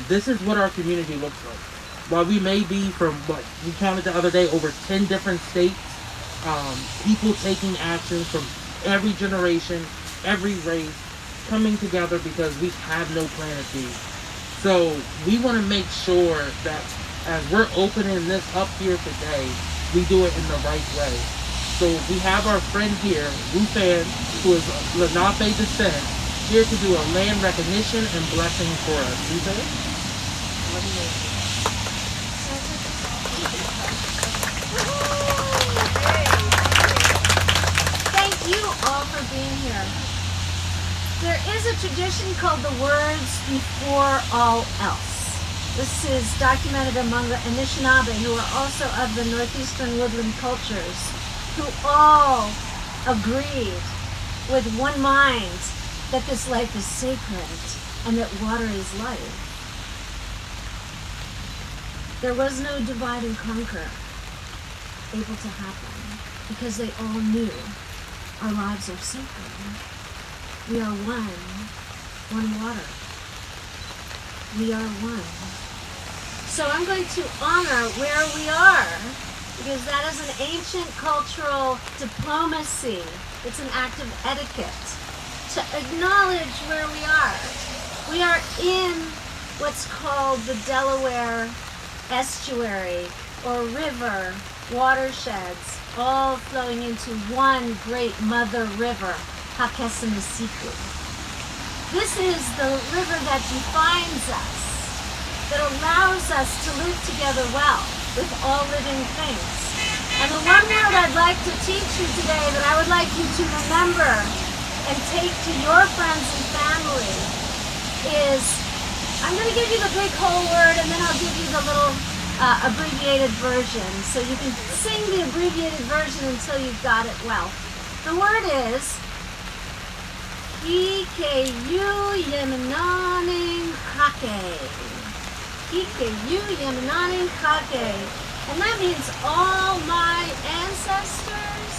this is what our community looks like. While we may be from, what we counted the other day, over 10 different states, people taking action from every generation, every race, coming together because we have no planet B. So we want to make sure that as we're opening this up here today, we do it in the right way. So we have our friend here, Rufan, who is Lenape descent, here to do a land recognition and blessing for us. Rufan? Thank you all for being here. There is a tradition called the words before all else. This is documented among the Anishinaabe, who are also of the northeastern woodland cultures, who all agreed with one mind that this life is sacred and that water is life. There was no divide and conquer able to happen because they all knew our lives are sacred. We are one water. We are one. So I'm going to honor where we are, because that is an ancient cultural diplomacy. It's an act of etiquette to acknowledge where we are. We are in what's called the Delaware estuary or river, watersheds, all flowing into one great mother river, Hakesamasiku. This is the river that defines us, that allows us to live together well with all living things. And the one word I'd like to teach you today, that I would like you to remember and take to your friends and family, is, I'm going to give you the big whole word and then I'll give you the little abbreviated version. So you can sing the abbreviated version until you've got it well. The word is Ikeyu Yemenaning Hake. Ikeyu Yemenaning Hake. And that means all my ancestors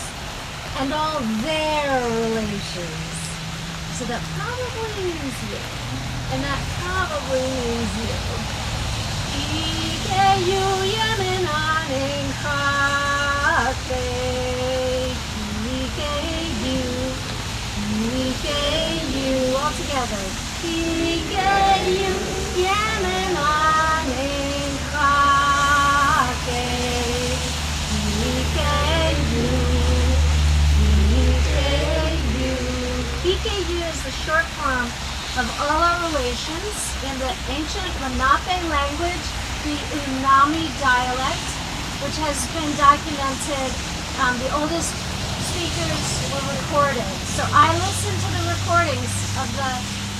and all their relations. So that probably means you. And that probably means you. Ikeyu Yemenaning Hake. Ikeyu, all together. Ikeyu Yemenaning Hake. Ikeyu is the short form of all our relations in the ancient Lenape language, the Unami dialect, which has been documented. The oldest speakers were recorded. So I listened to the recordings of the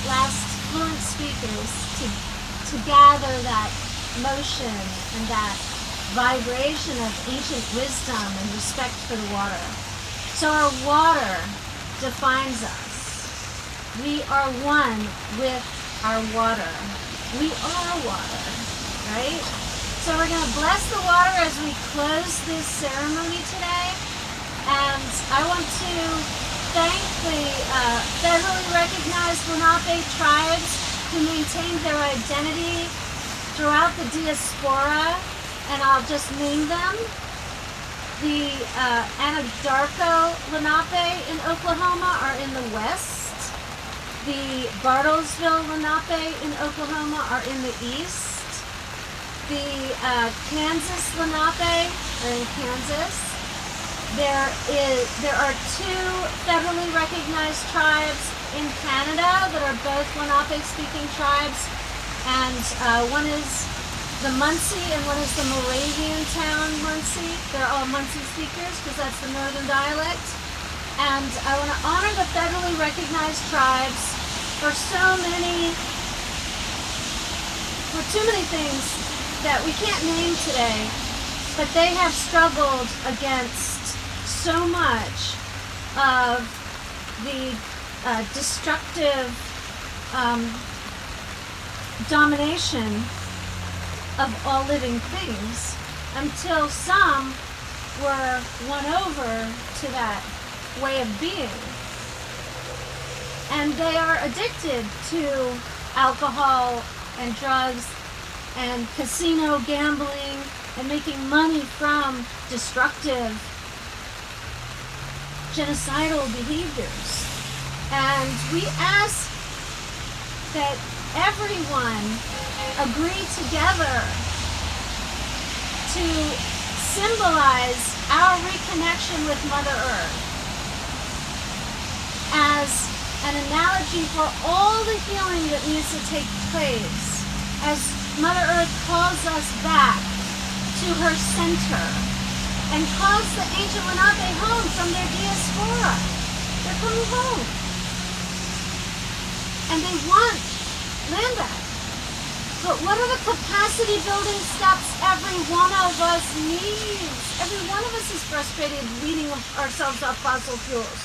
last fluent speakers to gather that motion and that vibration of ancient wisdom and respect for the water. So our water defines us. We are one with our water. We are water, right? So we're going to bless the water as we close this ceremony today. And I want to thank the federally recognized Lenape tribes who maintained their identity throughout the diaspora, and I'll just name them. The Anadarko Lenape in Oklahoma are in the west. The Bartlesville Lenape in Oklahoma are in the east. The Kansas Lenape are in Kansas. There are two federally recognized tribes in Canada that are both Lenape-speaking tribes, and one is the Munsee and one is the Moravian town Munsee. They're all Munsee speakers because that's the northern dialect. And I want to honor the federally recognized tribes for too many things that we can't name today, but they have struggled against so much of the destructive domination of all living things until some were won over to that way of being. And they are addicted to alcohol and drugs and casino gambling and making money from destructive genocidal behaviors. And we ask that everyone agree together to symbolize our reconnection with Mother Earth as an analogy for all the healing that needs to take place, as Mother Earth calls us back to her center and calls the ancient Lenape home from their diaspora. They're coming home. And they want land back. But what are the capacity building steps every one of us needs? Every one of us is frustrated weaning ourselves off fossil fuels.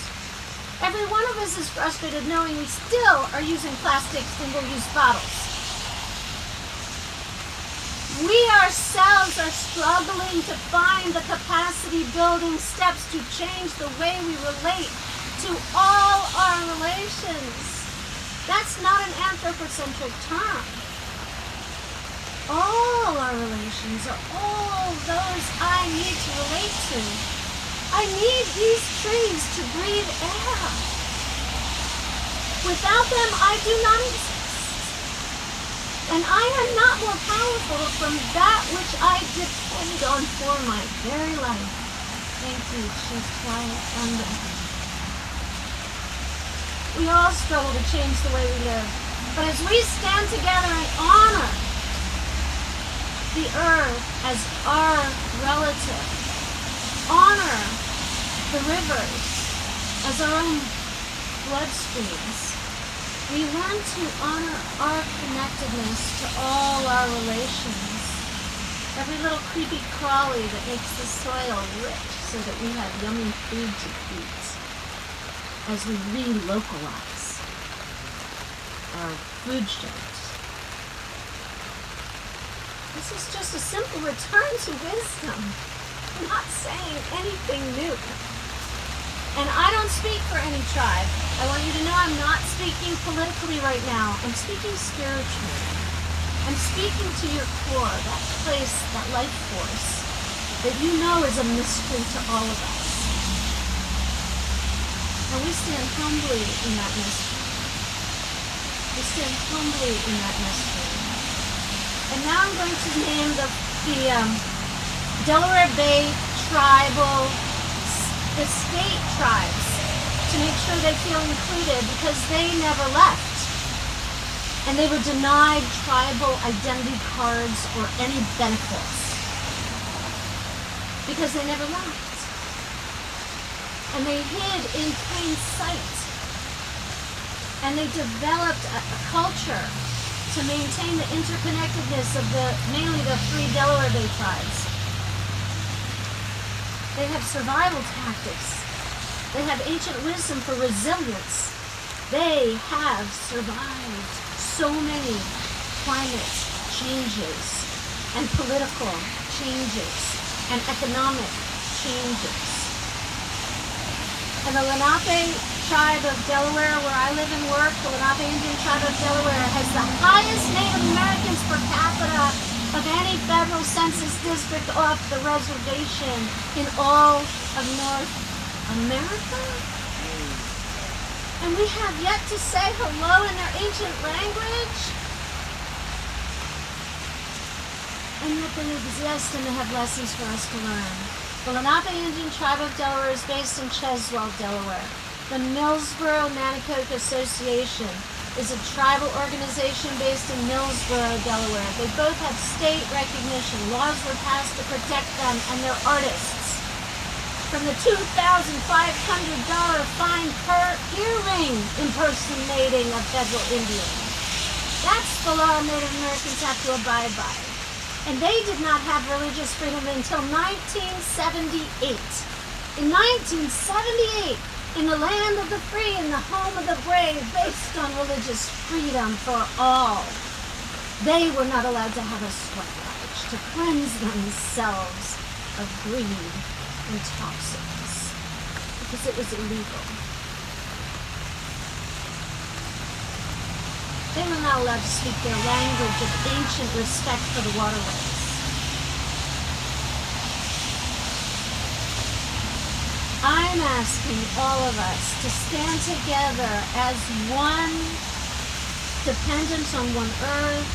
Every one of us is frustrated knowing we still are using plastic single-use bottles. We ourselves are struggling to find the capacity building steps to change the way we relate to all our relations. That's not an anthropocentric term. All our relations are all those I need to relate to. I need these trees to breathe air. Without them, I do not exist. And I am not more powerful from that which I depend on for my very life. Thank you, Chief Quiet Thunder. We all struggle to change the way we live. But as we stand together and honor the earth as our relative, honor the rivers as our own bloodstreams, we learn to honor our connectedness to all our relations. Every little creepy crawly that makes the soil rich so that we have yummy food to eat as we relocalize our food shelves. This is just a simple return to wisdom. I'm not saying anything new. And I don't speak for any tribe. I want you to know I'm not speaking politically right now. I'm speaking spiritually. I'm speaking to your core, that place, that life force that you know is a mystery to all of us. And we stand humbly in that mystery. We stand humbly in that mystery. And now I'm going to name the Delaware Bay tribal, the state tribes, to make sure they feel included because they never left. And they were denied tribal identity cards or any benefits because they never left. And they hid in plain sight. And they developed a culture to maintain the interconnectedness of mainly the 3 Delaware Bay tribes. They have survival tactics. They have ancient wisdom for resilience. They have survived so many climate changes and political changes and economic changes. And the Lenape tribe of Delaware, where I live and work, the Lenape Indian tribe of Delaware, has the highest Native Americans per capita of any federal census district off the reservation in all of North America. And we have yet to say hello in their ancient language. And yet they exist and they have lessons for us to learn. The Lenape Indian tribe of Delaware is based in Cheswell, Delaware. The Millsboro Nanticoke Association is a tribal organization based in Millsboro, Delaware. They both have state recognition. Laws were passed to protect them and their artists from the $2,500 fine per earring impersonating a federal Indian. That's the law Native Americans have to abide by. And they did not have religious freedom until 1978. In 1978, in the land of the free, in the home of the brave, based on religious freedom for all, they were not allowed to have a sweat lodge to cleanse themselves of greed and toxins, because it was illegal. They were not allowed to speak their language of ancient respect for the waterways. I'm asking all of us to stand together as one, dependent on one earth,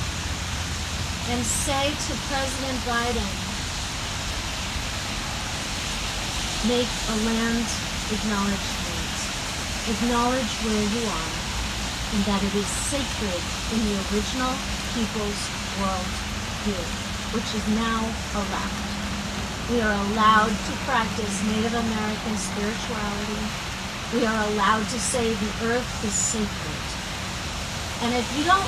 and say to President Biden, make a land acknowledgement. Acknowledge where you are, and that it is sacred in the original people's world view, which is now allowed. We are allowed to practice Native American spirituality. We are allowed to say the earth is sacred. And if you don't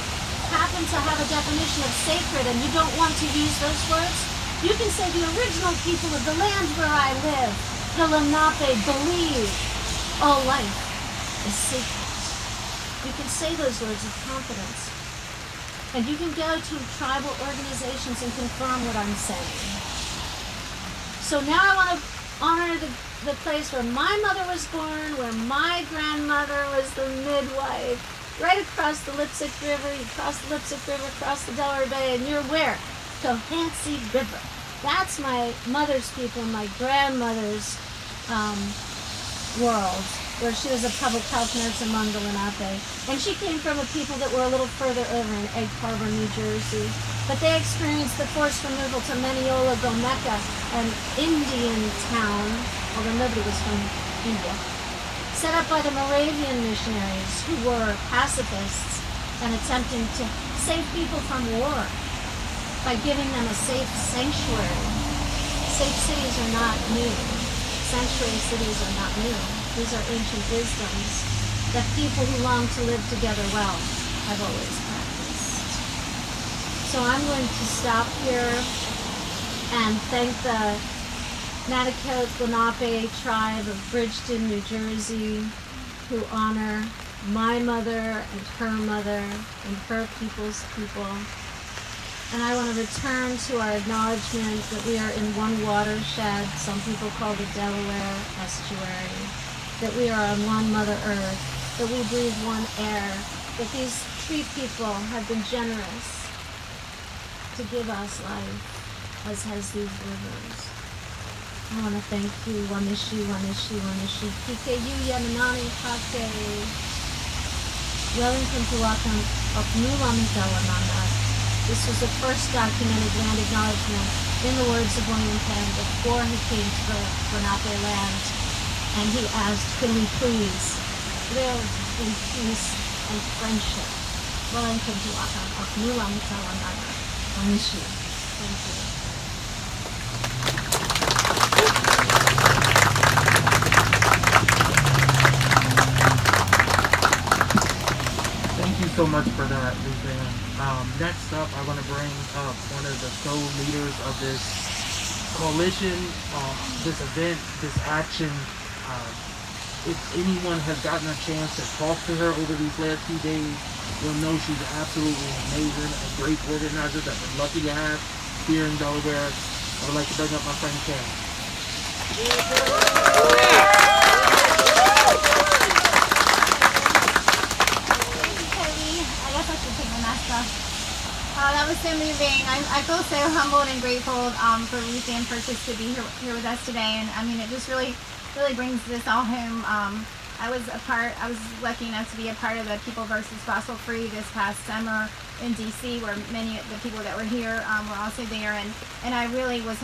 happen to have a definition of sacred and you don't want to use those words, you can say the original people of the land where I live, the Lenape, believe all life is sacred. You can say those words with confidence. And you can go to tribal organizations and confirm what I'm saying. So now I want to honor the place where my mother was born, where my grandmother was the midwife, right across the Lipsick River. You cross the Lipsick River, cross the Delaware Bay, and you're where? Cohansey River. That's my mother's people, my grandmother's world, where she was a public health nurse among the Lenape. And she came from a people that were a little further over in Egg Harbor, New Jersey. But they experienced the forced removal to Mineola, Gomeka, an Indian town, although nobody was from India, set up by the Moravian missionaries who were pacifists and attempting to save people from war by giving them a safe sanctuary. Safe cities are not new. Sanctuary cities are not new. These are ancient wisdoms that people who long to live together well have always practiced. So I'm going to stop here and thank the Natticoke Lenape tribe of Bridgeton, New Jersey, who honor my mother and her people's people. And I want to return to our acknowledgement that we are in one watershed, some people call the Delaware estuary, that we are on one Mother Earth, that we breathe one air, that these tree people have been generous to give us life, as has these rivers. I want to thank you, Wanishi, Pikeyu Yamanani Hake, Wellington Tuakan, Oknulamitawananda. This was the first documented land acknowledgement, in the words of William Penn, before he came to the Lenape land, and he asked, can we please live in peace and friendship? Wellington Tuakan, Oknulamitawananda. Anishi. Thank you. Thank you so much for that, Luzanne. Next up, I'm going to bring up one of the sole leaders of this coalition, this event, this action. If anyone has gotten a chance to talk to her over these last few days, you'll know she's absolutely amazing, a great organizer that we're lucky to have here in Delaware. I would like to bring up my friend Cam. That was so moving. I feel so humbled and grateful for Ruth-Ann Persist to be here with us today, and I mean it just really brings this all home. I was lucky enough to be a part of the People versus Fossil Free this past summer in DC, where many of the people that were here were also there, and I really was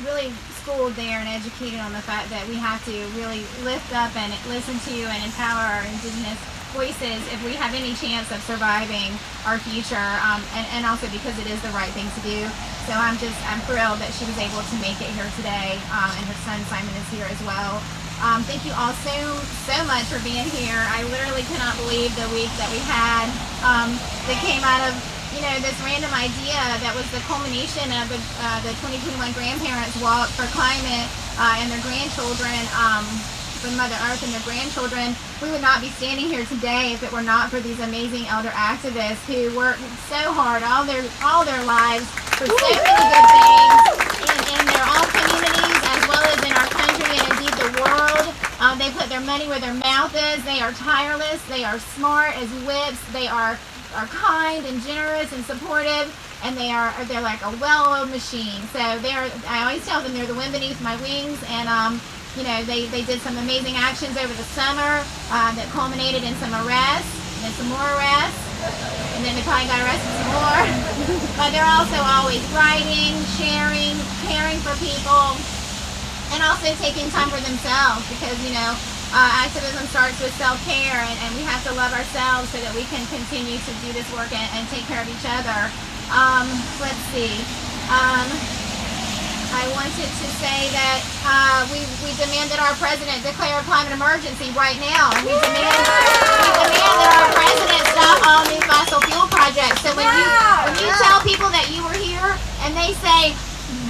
really schooled there and educated on the fact that we have to really lift up and listen to and empower our indigenous voices if we have any chance of surviving our future, and also because it is the right thing to do. So I'm thrilled that she was able to make it here today, and her son Simon is here as well. Thank you all so much for being here. I literally cannot believe the week that we had that came out of this random idea that was the culmination of the 2021 Grandparents Walk for Climate and their grandchildren. For Mother Earth and their grandchildren. We would not be standing here today if it were not for these amazing elder activists who work so hard all their lives for so many good things in their own communities as well as in our country and indeed the world. They put their money where their mouth is. They are tireless. They are smart as whips. They are are kind and generous and supportive, and they're like a well-oiled machine. So I always tell them they're the wind beneath my wings, and they did some amazing actions over the summer that culminated in some arrests and some more arrests, and then they probably got arrested some more. But they're also always writing, sharing, caring for people, and also taking time for themselves, because activism starts with self-care, and we have to love ourselves so that we can continue to do this work and take care of each other. Let's see. I wanted to say that we demand that our president declare a climate emergency right now. And we demand that our president stop all new fossil fuel projects. So when you tell people that you were here and they say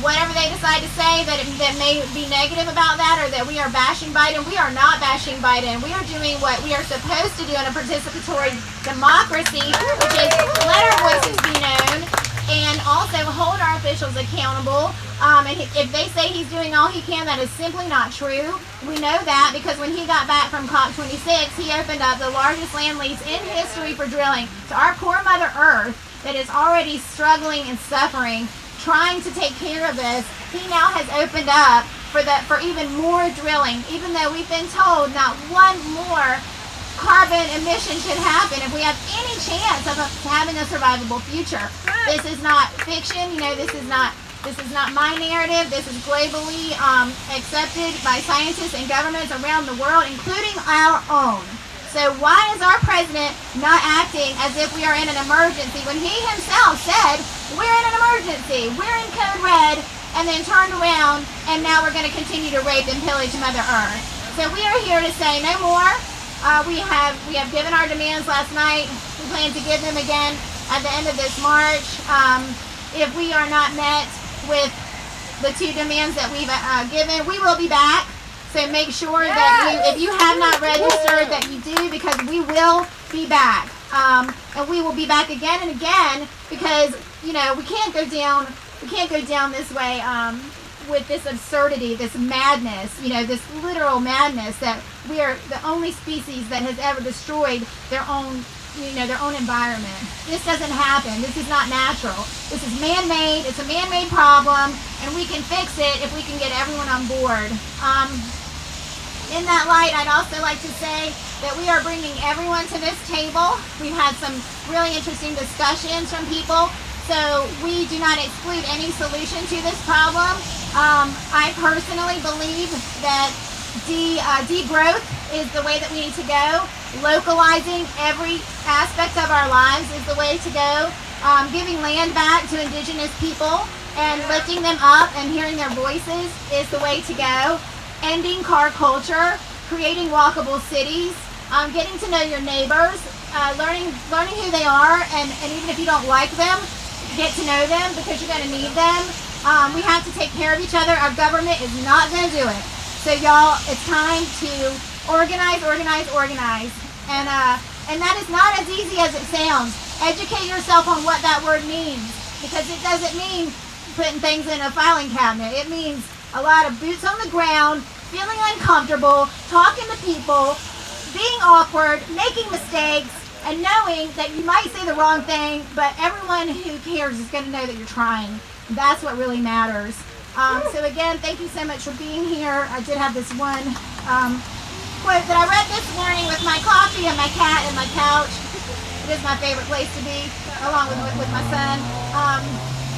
whatever they decide to say that may be negative about that, or that we are bashing Biden, we are not bashing Biden. We are doing what we are supposed to do in a participatory democracy, which is let our voices be known and also hold our officials accountable. And if they say he's doing all he can, that is simply not true. We know that because when he got back from COP26, he opened up the largest land lease in history for drilling to our poor Mother Earth that is already struggling and suffering, trying to take care of us. He now has opened up for even more drilling, even though we've been told not one more carbon emission should happen if we have any chance of having a survivable future. This is not fiction. This is not my narrative. This is globally accepted by scientists and governments around the world, including our own. So why is our president not acting as if we are in an emergency when he himself said we're in an emergency, we're in code red, and then turned around and now we're going to continue to rape and pillage Mother Earth? So we are here to say no more. We have given our demands last night. We plan to give them again at the end of this March. If we are not met with the two demands that we've given, we will be back. So make sure that if you have not registered, that you do, because we will be back. And we will be back again and again, because we can't go down this way with this absurdity, this madness, this literal madness that we are the only species that has ever destroyed their own environment. This doesn't happen. This is not natural. This is man-made. It's a man-made problem, and we can fix it if we can get everyone on board. In that light, I'd also like to say that we are bringing everyone to this table. We've had some really interesting discussions from people, so we do not exclude any solution to this problem. I personally believe that degrowth is the way that we need to go. Localizing every aspect of our lives is the way to go. Giving land back to indigenous people and lifting them up and hearing their voices is the way to go. Ending car culture, creating walkable cities, getting to know your neighbors, learning who they are, and even if you don't like them, get to know them, because you're going to need them. We have to take care of each other. Our government is not going to do it. So y'all, it's time to organize. And that is not as easy as it sounds. Educate yourself on what that word means, because it doesn't mean putting things in a filing cabinet. It means a lot of boots on the ground, feeling uncomfortable, talking to people, being awkward, making mistakes, and knowing that you might say the wrong thing, but everyone who cares is going to know that you're trying. That's what really matters. So again, thank you so much for being here. I did have this one quote that I read this morning with my coffee and my cat and my couch. It is my favorite place to be, along with my son.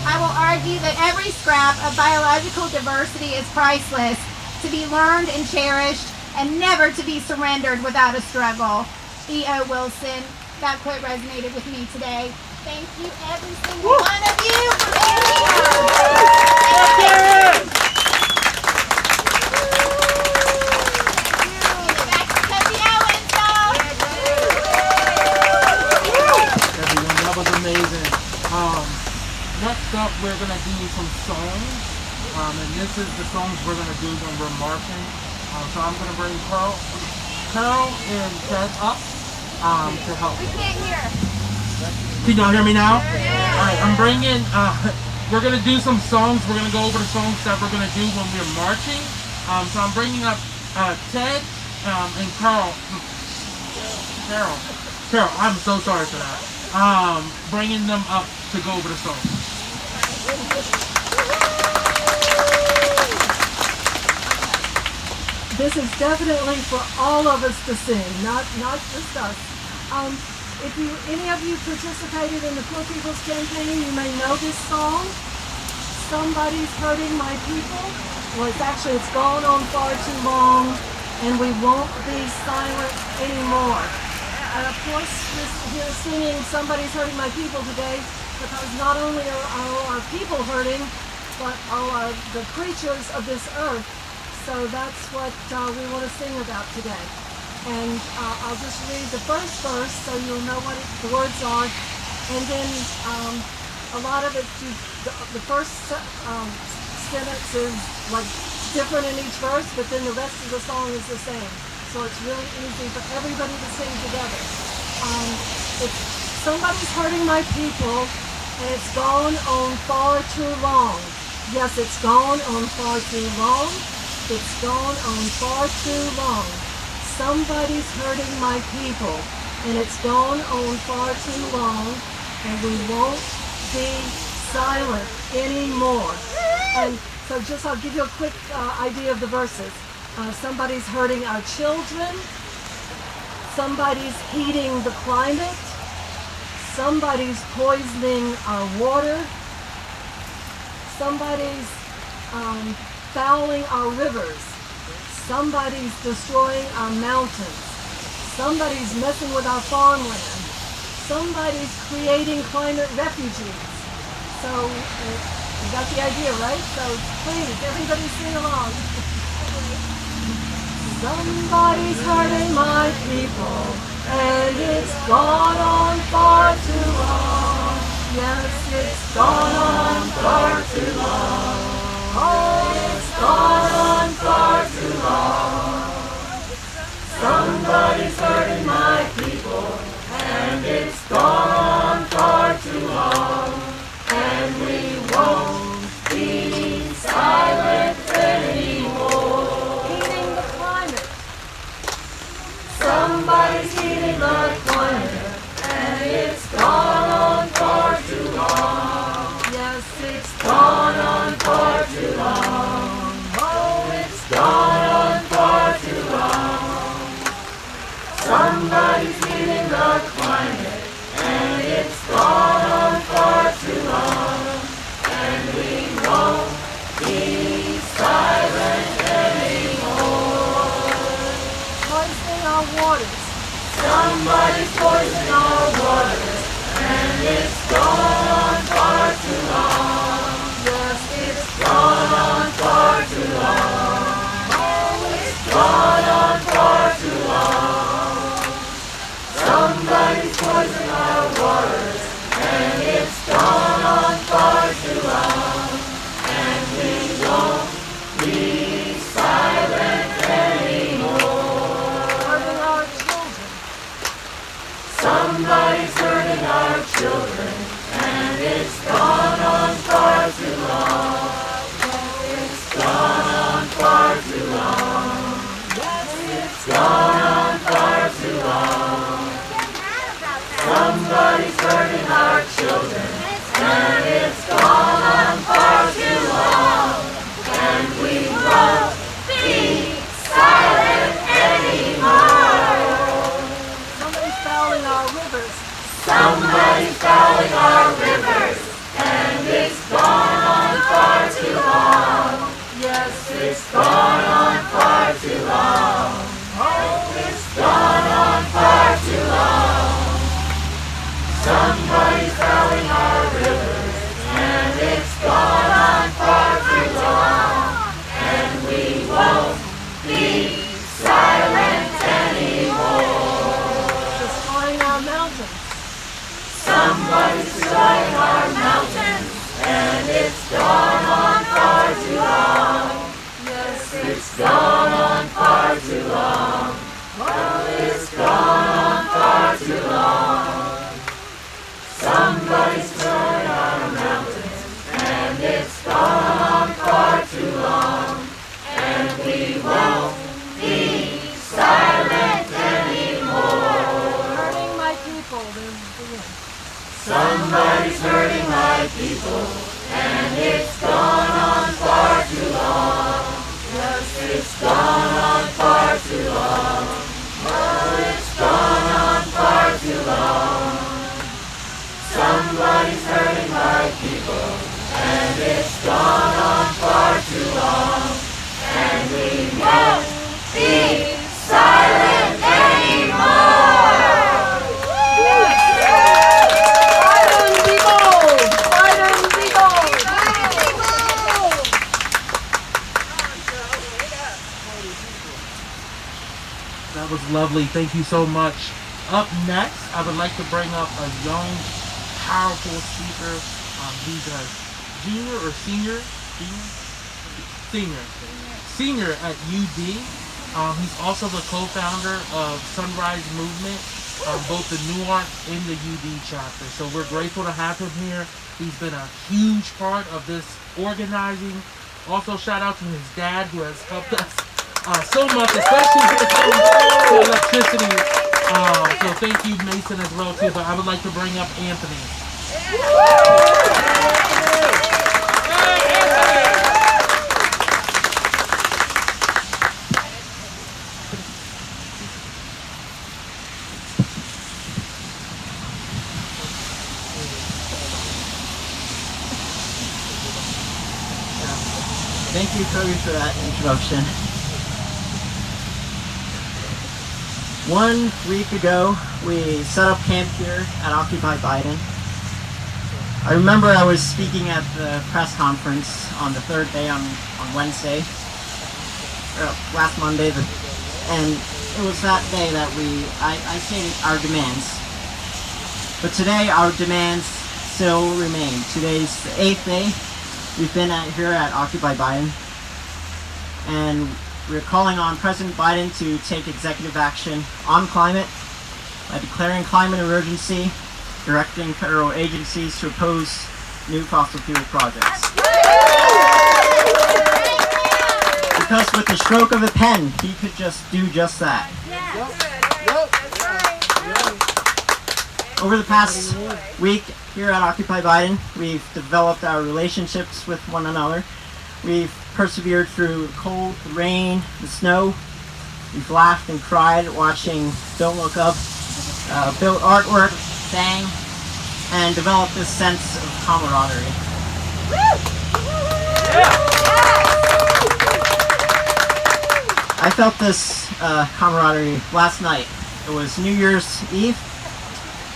I will argue that every scrap of biological diversity is priceless, to be learned and cherished, and never to be surrendered without a struggle. E.O. Wilson. That quote resonated with me today. Thank you, every single one of you, for being here. Back to Kobe Owens, y'all. Everyone, that was amazing. Next up, we're gonna do some songs, and this is the songs we're gonna do when we're marching. So I'm gonna bring Carol and Ted up to help. We can't hear. Can y'all hear me now? Yeah. All right, I'm bringing. We're gonna do some songs. We're gonna go over the songs that we're gonna do when we're marching. So I'm bringing up Ted and Carol. Carol, I'm so sorry for that. bringing them up to go over the song. This is definitely for all of us to sing, not just us. If any of you participated in the Poor People's Campaign, you may know this song. Somebody's hurting my people. Well, it's gone on far too long, and we won't be silent anymore. And of course, we're singing "Somebody's Hurting My People" today because not only are our people hurting, but are the creatures of this earth. So that's what we want to sing about today. And I'll just read the first verse so you'll know what the words are. And then a lot of it, the first sentence is like different in each verse, but then the rest of the song is the same. So it's really easy for everybody to sing together. It's "Somebody's hurting my people, and it's gone on far too long." Yes, it's gone on far too long. It's gone on far too long. Somebody's hurting my people, and it's gone on far too long, and we won't be silent anymore. And so I'll give you a quick idea of the verses. Somebody's hurting our children. Somebody's heating the climate. Somebody's poisoning our water. Somebody's fouling our rivers. Somebody's destroying our mountains. Somebody's messing with our farmland. Somebody's creating climate refugees. So you got the idea, right? So please, everybody sing along. Somebody's hurting my people, and it's gone on far too long. Yes, it's gone on far too long. Oh, it's gone on far too long. Somebody's hurting my people, and it's gone on far too long. And we won't be silent anymore. Heating the climate. Somebody's heating the climate, and it's gone on far too long. Yes, it's gone on far too long. Oh, it's gone on far too long. Somebody's heating the climate, and it's gone on far too long. And we won't be silent anymore. Poisoning our waters. Somebody's poisoning our waters, and it's gone on far too long. Yes, it's gone on far too long. Oh, it's gone on far too long. Somebody's poisoning our waters, and it's gone on far too long. And we won't be silent anymore. Hurting our children. Somebody's hurting our children, and it's gone on far too long. It's gone on far too long. Yes, it's gone on far too long. Somebody's hurting our children, and it's gone on far too long. And we won't be silent anymore. Somebody's fouling our rivers. Somebody's fouling our rivers, and it's gone on far too long. Yes, it's gone on far too long. Oh, it's gone on far too long. Somebody's fouling our rivers, and it's gone on far too long. And we won't be silent anymore. Destroying our mountains. Somebody's destroying our mountains, and it's gone on far too long. Yes, it's gone on far too long. Oh, it's gone on far too long. Somebody's destroying our mountains, and it's gone on far too long. And we won't be silent anymore. Hurting my people, there's the end. lovely. Thank you so much. Up next, I would like to bring up a young, powerful speaker. He's a junior or senior? Senior at UD. He's also the co-founder of Sunrise Movement, both the Newark and the UD chapter. So we're grateful to have him here. He's been a huge part of this organizing. Also, shout out to his dad who has helped us so much, especially when it comes to electricity. So thank you, Mason, as well too. But I would like to bring up Anthony. Thank you, Cody, for that introduction. 1 week ago, we set up camp here at Occupy Biden. I remember I was speaking at the press conference on the third day on Wednesday, last Monday, and it was that day that I stated our demands. But today, our demands still remain. Today's the 8th day. We've been here at Occupy Biden, and we're calling on President Biden to take executive action on climate by declaring climate emergency, directing federal agencies to oppose new fossil fuel projects. Because with the stroke of a pen, he could just do just that. Over the past week here at Occupy Biden, we've developed our relationships with one another. We've persevered through the cold, the rain, the snow. We've laughed and cried watching Don't Look Up, built artwork, sang, and developed this sense of camaraderie. I felt this camaraderie last night. It was New Year's Eve,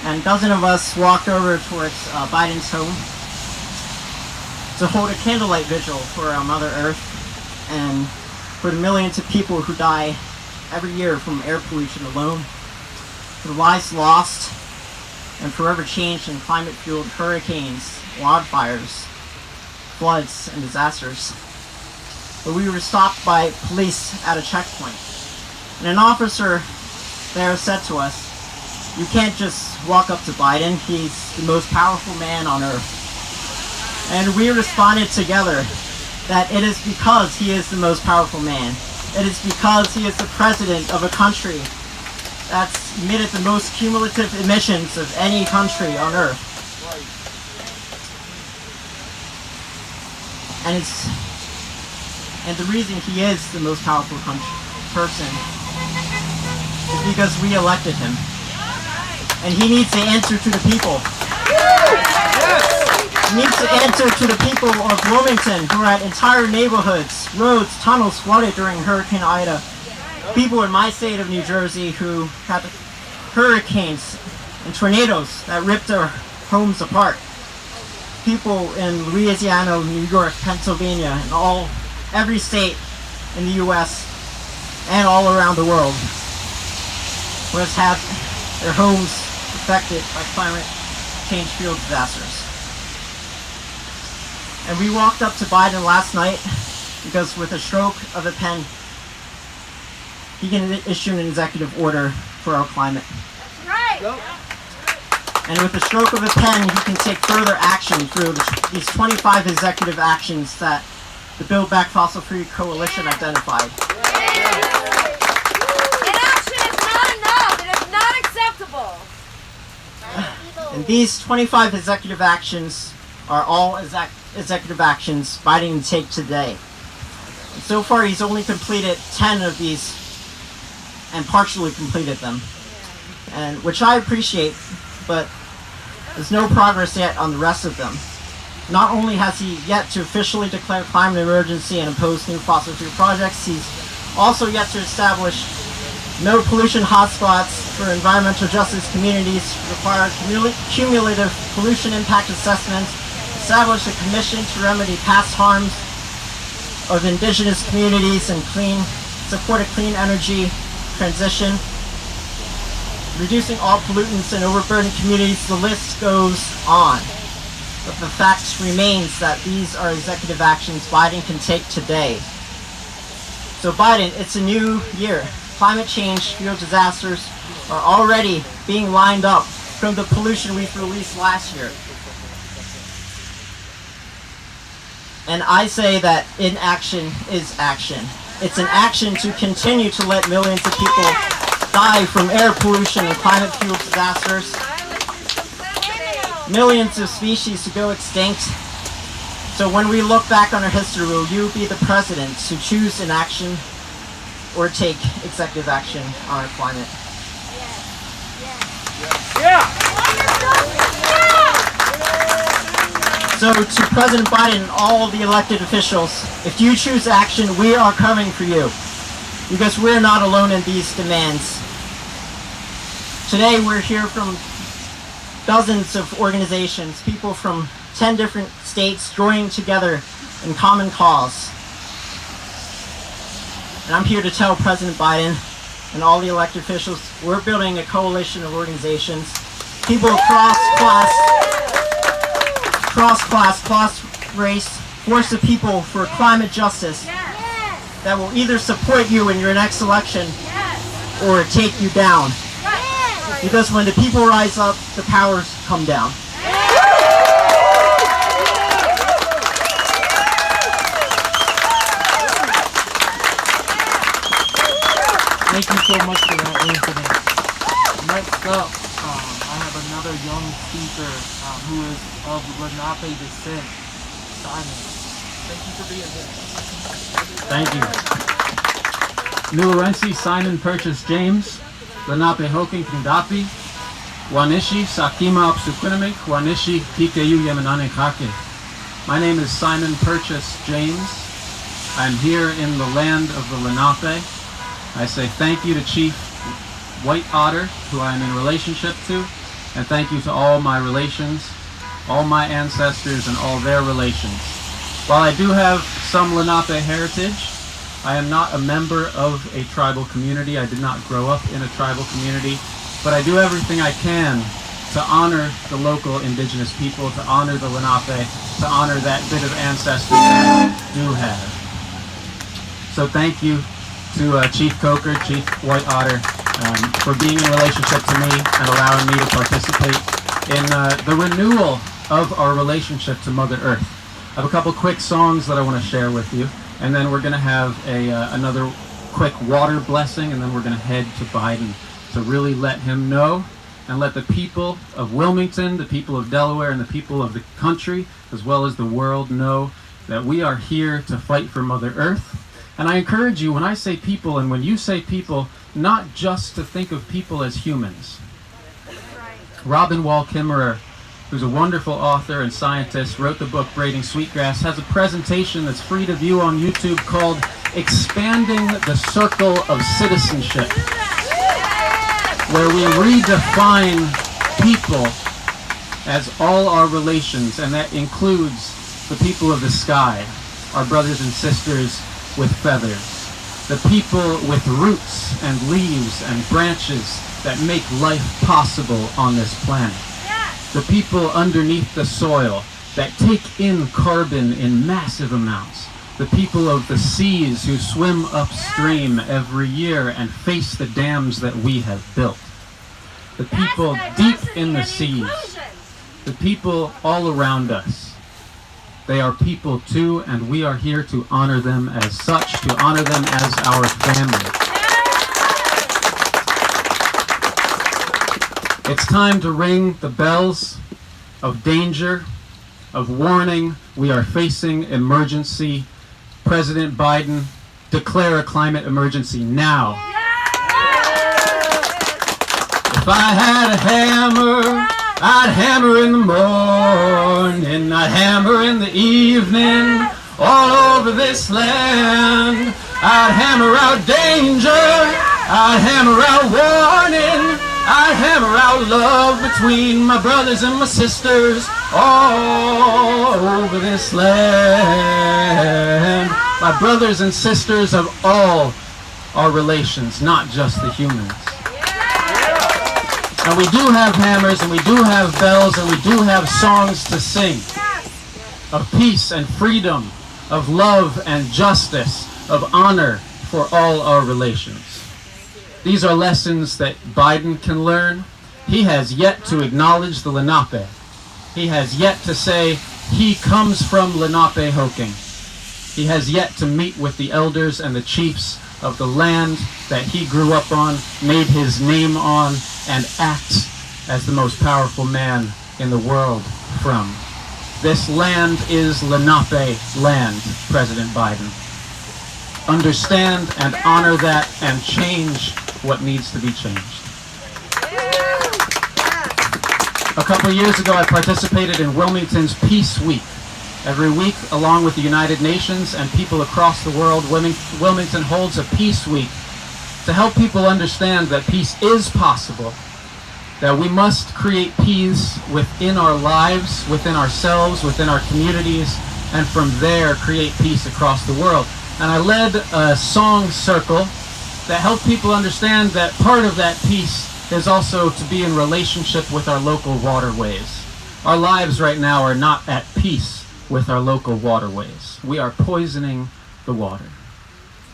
and a dozen of us walked over towards Biden's home to hold a candlelight vigil for our Mother Earth and for the millions of people who die every year from air pollution alone, for the lives lost and forever changed in climate-fueled hurricanes, wildfires, floods, and disasters. But we were stopped by police at a checkpoint, and an officer there said to us, "You can't just walk up to Biden, he's the most powerful man on earth." And we responded together that it is because he is the most powerful man. It is because he is the president of a country that's emitted the most cumulative emissions of any country on earth. And the reason he is the most powerful person is because we elected him. And he needs to answer to the people. He needs to answer to the people of Wilmington who had entire neighborhoods, roads, tunnels flooded during Hurricane Ida. People in my state of New Jersey who had hurricanes and tornadoes that ripped their homes apart. People in Louisiana, New York, Pennsylvania, and every state in the U.S. and all around the world who has had their homes affected by climate change field disasters. And we walked up to Biden last night because with a stroke of a pen, he can issue an executive order for our climate. Right. And with the stroke of a pen, he can take further action through these 25 executive actions that the Build Back Fossil Free Coalition identified. Inaction is not enough. It is not acceptable. And these 25 executive actions are all executive actions Biden can take today. And so far, he's only completed 10 of these and partially completed them, and which I appreciate, but there's no progress yet on the rest of them. Not only has he yet to officially declare climate emergency and impose new fossil fuel projects, he's also yet to establish no pollution hotspots for environmental justice communities, require cumulative pollution impact assessments, establish a commission to remedy past harms of indigenous communities and support a clean energy transition, reducing all pollutants and overburdened communities. The list goes on. But the fact remains that these are executive actions Biden can take today. So Biden, it's a new year. Climate change, field disasters are already being lined up from the pollution we've released last year. And I say that inaction is action. It's an action to continue to let millions of people die from air pollution and climate fuel disasters. Millions of species to go extinct. So when we look back on our history, will you be the presidents who choose inaction or take executive action on our climate? So to President Biden and all the elected officials, if you choose action, we are coming for you. Because we're not alone in these demands. Today we're here from dozens of organizations, people from 10 different states joining together in common cause. And I'm here to tell President Biden and all the elected officials, we're building a coalition of organizations, people across class, race, force of people for climate justice that will either support you in your next election or take you down. Because when the people rise up, the powers come down. Thank you so much for that, Anthony. Next up, I have another young speaker who is of Lenape descent, Simon. Thank you for being here. Thank you. Nuwarensi Simon Purchase James, Lenape Hoking Kindapi, Wanishi Sakima Upsukunamik, Wanishi Pikeyu Yemenane Kake. My name is Simon Purchase James. I'm here in the land of the Lenape. I say thank you to Chief White Otter, who I am in relationship to, and thank you to all my relations, all my ancestors, and all their relations. While I do have some Lenape heritage, I am not a member of a tribal community. I did not grow up in a tribal community, but I do everything I can to honor the local indigenous people, to honor the Lenape, to honor that bit of ancestry that I do have. So thank you to Chief Coker, Chief White Otter, for being in relationship to me and allowing me to participate in the renewal of our relationship to Mother Earth. I have a couple quick songs that I want to share with you, and then we're going to have another quick water blessing, and then we're going to head to Biden to really let him know and let the people of Wilmington, the people of Delaware, and the people of the country, as well as the world, know that we are here to fight for Mother Earth. And I encourage you, when I say people, and when you say people, not just to think of people as humans. Robin Wall Kimmerer, who's a wonderful author and scientist, wrote the book Braiding Sweetgrass, has a presentation that's free to view on YouTube called Expanding the Circle of Citizenship, where we redefine people as all our relations, and that includes the people of the sky, our brothers and sisters with feathers, the people with roots and leaves and branches that make life possible on this planet, the people underneath the soil that take in carbon in massive amounts, the people of the seas who swim upstream every year and face the dams that we have built, the people deep in the seas, the people all around us. They are people too, and we are here to honor them as such, to honor them as our family. It's time to ring the bells of danger, of warning. We are facing emergency. President Biden, declare a climate emergency now. If I had a hammer, I'd hammer in the morning, I'd hammer in the evening, all over this land. I'd hammer out danger, I'd hammer out warning, I'd hammer out love between my brothers and my sisters, all over this land. My brothers and sisters of all our relations, not just the humans. And we do have hammers, and we do have bells, and we do have songs to sing of peace and freedom, of love and justice, of honor for all our relations. These are lessons that Biden can learn. He has yet to acknowledge the Lenape. He has yet to say he comes from Lenape-Hoking. He has yet to meet with the elders and the chiefs of the land that he grew up on, made his name on, and acts as the most powerful man in the world from. This land is Lenape land, President Biden. Understand and honor that and change what needs to be changed. A couple of years ago, I participated in Wilmington's Peace Week. Every week, along with the United Nations and people across the world, Wilmington holds a Peace Week to help people understand that peace is possible, that we must create peace within our lives, within ourselves, within our communities, and from there create peace across the world. And I led a song circle that helped people understand that part of that peace is also to be in relationship with our local waterways. Our lives right now are not at peace with our local waterways. We are poisoning the water.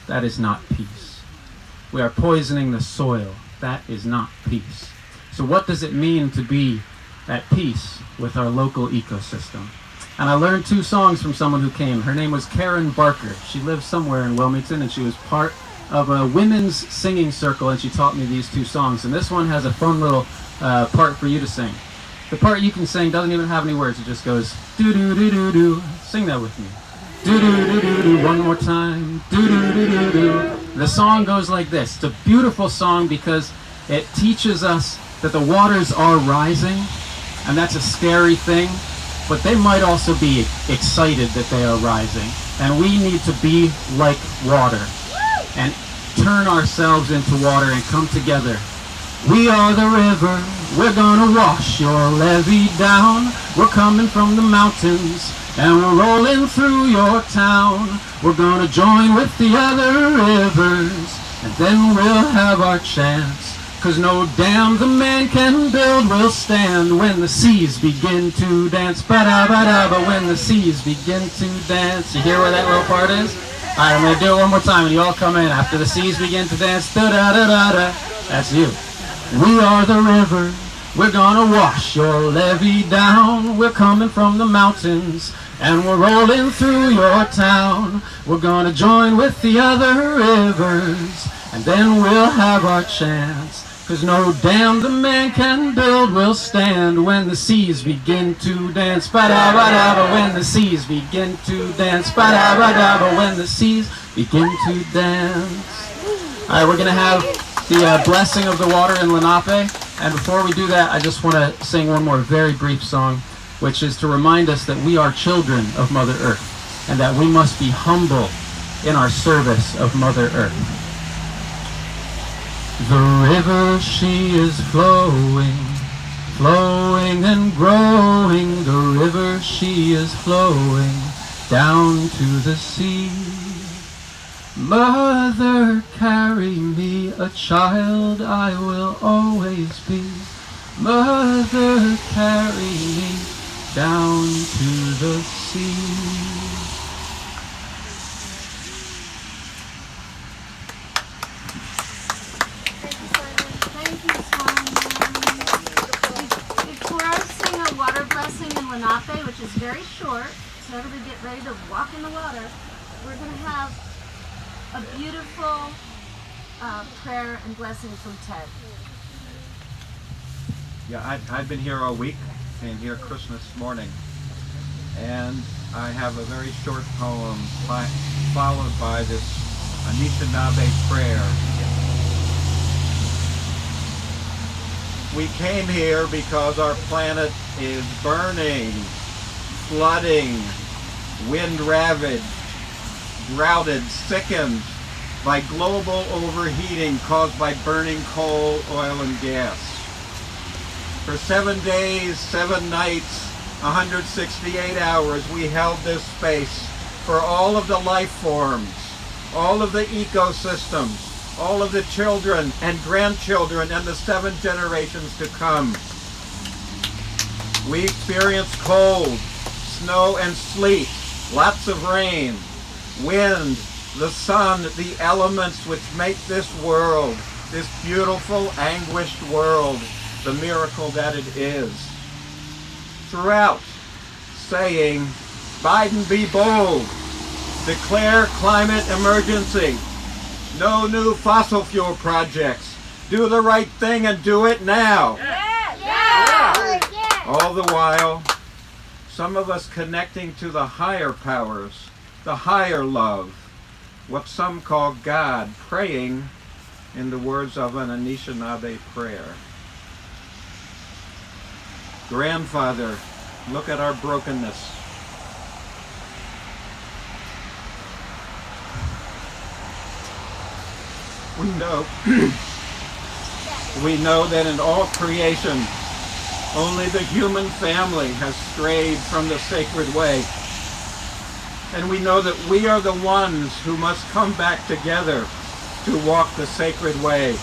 That is not peace. We are poisoning the soil. That is not peace. So what does it mean to be at peace with our local ecosystem? And I learned 2 songs from someone who came. Her name was Karen Barker. She lives somewhere in Wilmington, and she was part of a women's singing circle, and she taught me these 2 songs. And this one has a fun little part for you to sing. The part you can sing doesn't even have any words. It just goes, do-do-do-do-do. Sing that with me. Do-do-do-do-do. One more time. Do-do-do-do-do. The song goes like this. It's a beautiful song because it teaches us that the waters are rising, and that's a scary thing, but they might also be excited that they are rising. And we need to be like water and turn ourselves into water and come together. We are the river, we're gonna wash your levee down. We're coming from the mountains and we're rolling through your town. We're gonna join with the other rivers and then we'll have our chance. 'Cause no dam the man can build will stand when the seas begin to dance. Ba-da-ba-da-ba, when the seas begin to dance. You hear where that little part is? All right, I'm gonna do it one more time and you all come in. After the seas begin to dance, da-da-da-da-da. That's you. We are the river, we're gonna wash your levee down. We're coming from the mountains and we're rolling through your town. We're gonna join with the other rivers and then we'll have our chance. 'Cause no dam the man can build will stand when the seas begin to dance. Ba-da-ba-da-ba, when the seas begin to dance. Ba-da-ba-da-ba, when the seas begin to dance. All right, we're going to have the blessing of the water in Lenape. And before we do that, I just want to sing one more very brief song, which is to remind us that we are children of Mother Earth and that we must be humble in our service of Mother Earth. The river, she is flowing, flowing and growing. The river, she is flowing down to the sea. Mother, carry me, a child I will always be. Mother, carry me down to the sea. Lenape, which is very short, so everybody get ready to walk in the water. We're going to have a beautiful prayer and blessing from Ted. Yeah, I've been here all week, came here Christmas morning, and I have a very short poem followed by this Anishinaabe prayer. We came here because our planet is burning, flooding, wind-ravaged, droughted, sickened by global overheating caused by burning coal, oil, and gas. For 7 days, 7 nights, 168 hours, we held this space for all of the life forms, all of the ecosystems, all of the children and grandchildren and the 7 generations to come. We experience cold, snow and sleet, lots of rain, wind, the sun, the elements which make this world, this beautiful, anguished world, the miracle that it is. Throughout, saying, Biden be bold, declare climate emergency, no new fossil fuel projects, do the right thing and do it now. All the while, some of us connecting to the higher powers, the higher love, what some call God, praying in the words of an Anishinaabe prayer. Grandfather, look at our brokenness. We know that in all creation, only the human family has strayed from the sacred way. And we know that we are the ones who must come back together to walk the sacred way.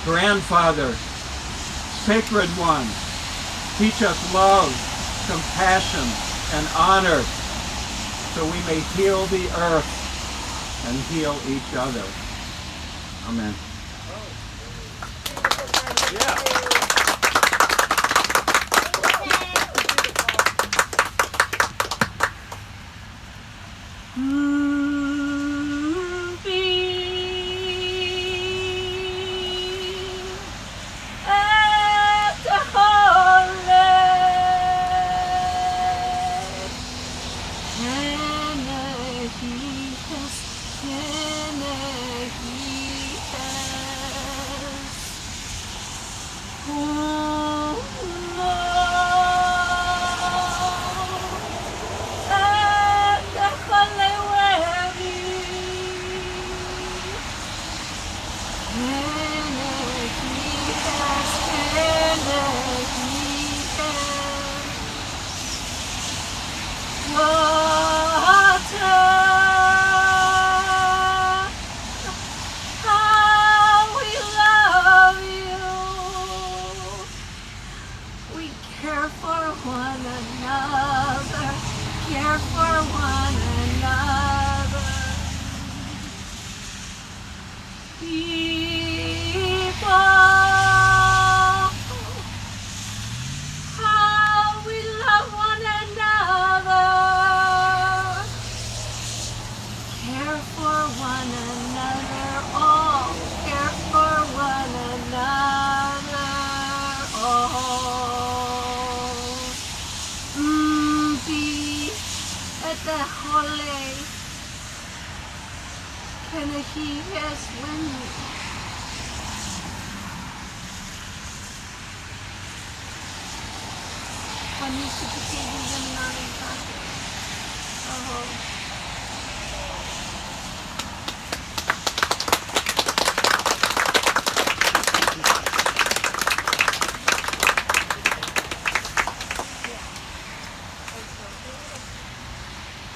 Grandfather, sacred one, teach us love, compassion, and honor so we may heal the earth and heal each other. Amen.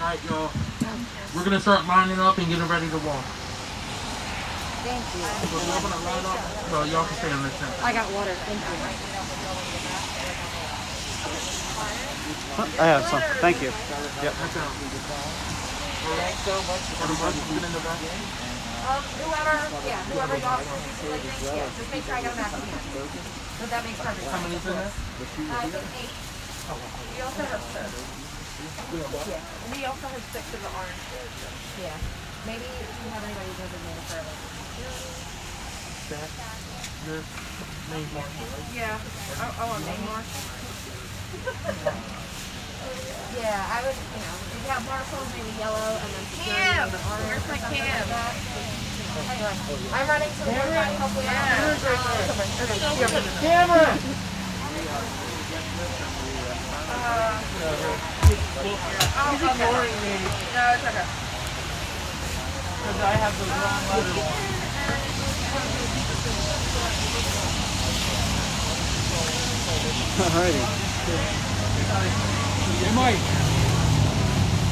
Alright, y'all. We're gonna start lining up and getting ready to walk. Thank you. So y'all gonna line up? So y'all can stay on this end. I got water. Thank you. I have some. Thank you. Yep. That's out. Alright, so for the rest, get in the back. Whoever y'all just make sure I got a map in hand. So that makes perfect How sense. many's in there? I think 8. We also have 6. Yeah. We also have 6 of the orange. Yeah. Maybe if you have anybody who doesn't know the further. That. Your main mark. Yeah. Oh, a main mark. Yeah, I would, if you have marshals, maybe yellow, and then Cam! Where's my Cam? Anyway, I'm running to the work. Hopefully, Cameron! He's ignoring me. No, it's okay. Because I have the wrong letter. Alrighty. Hey, Mike.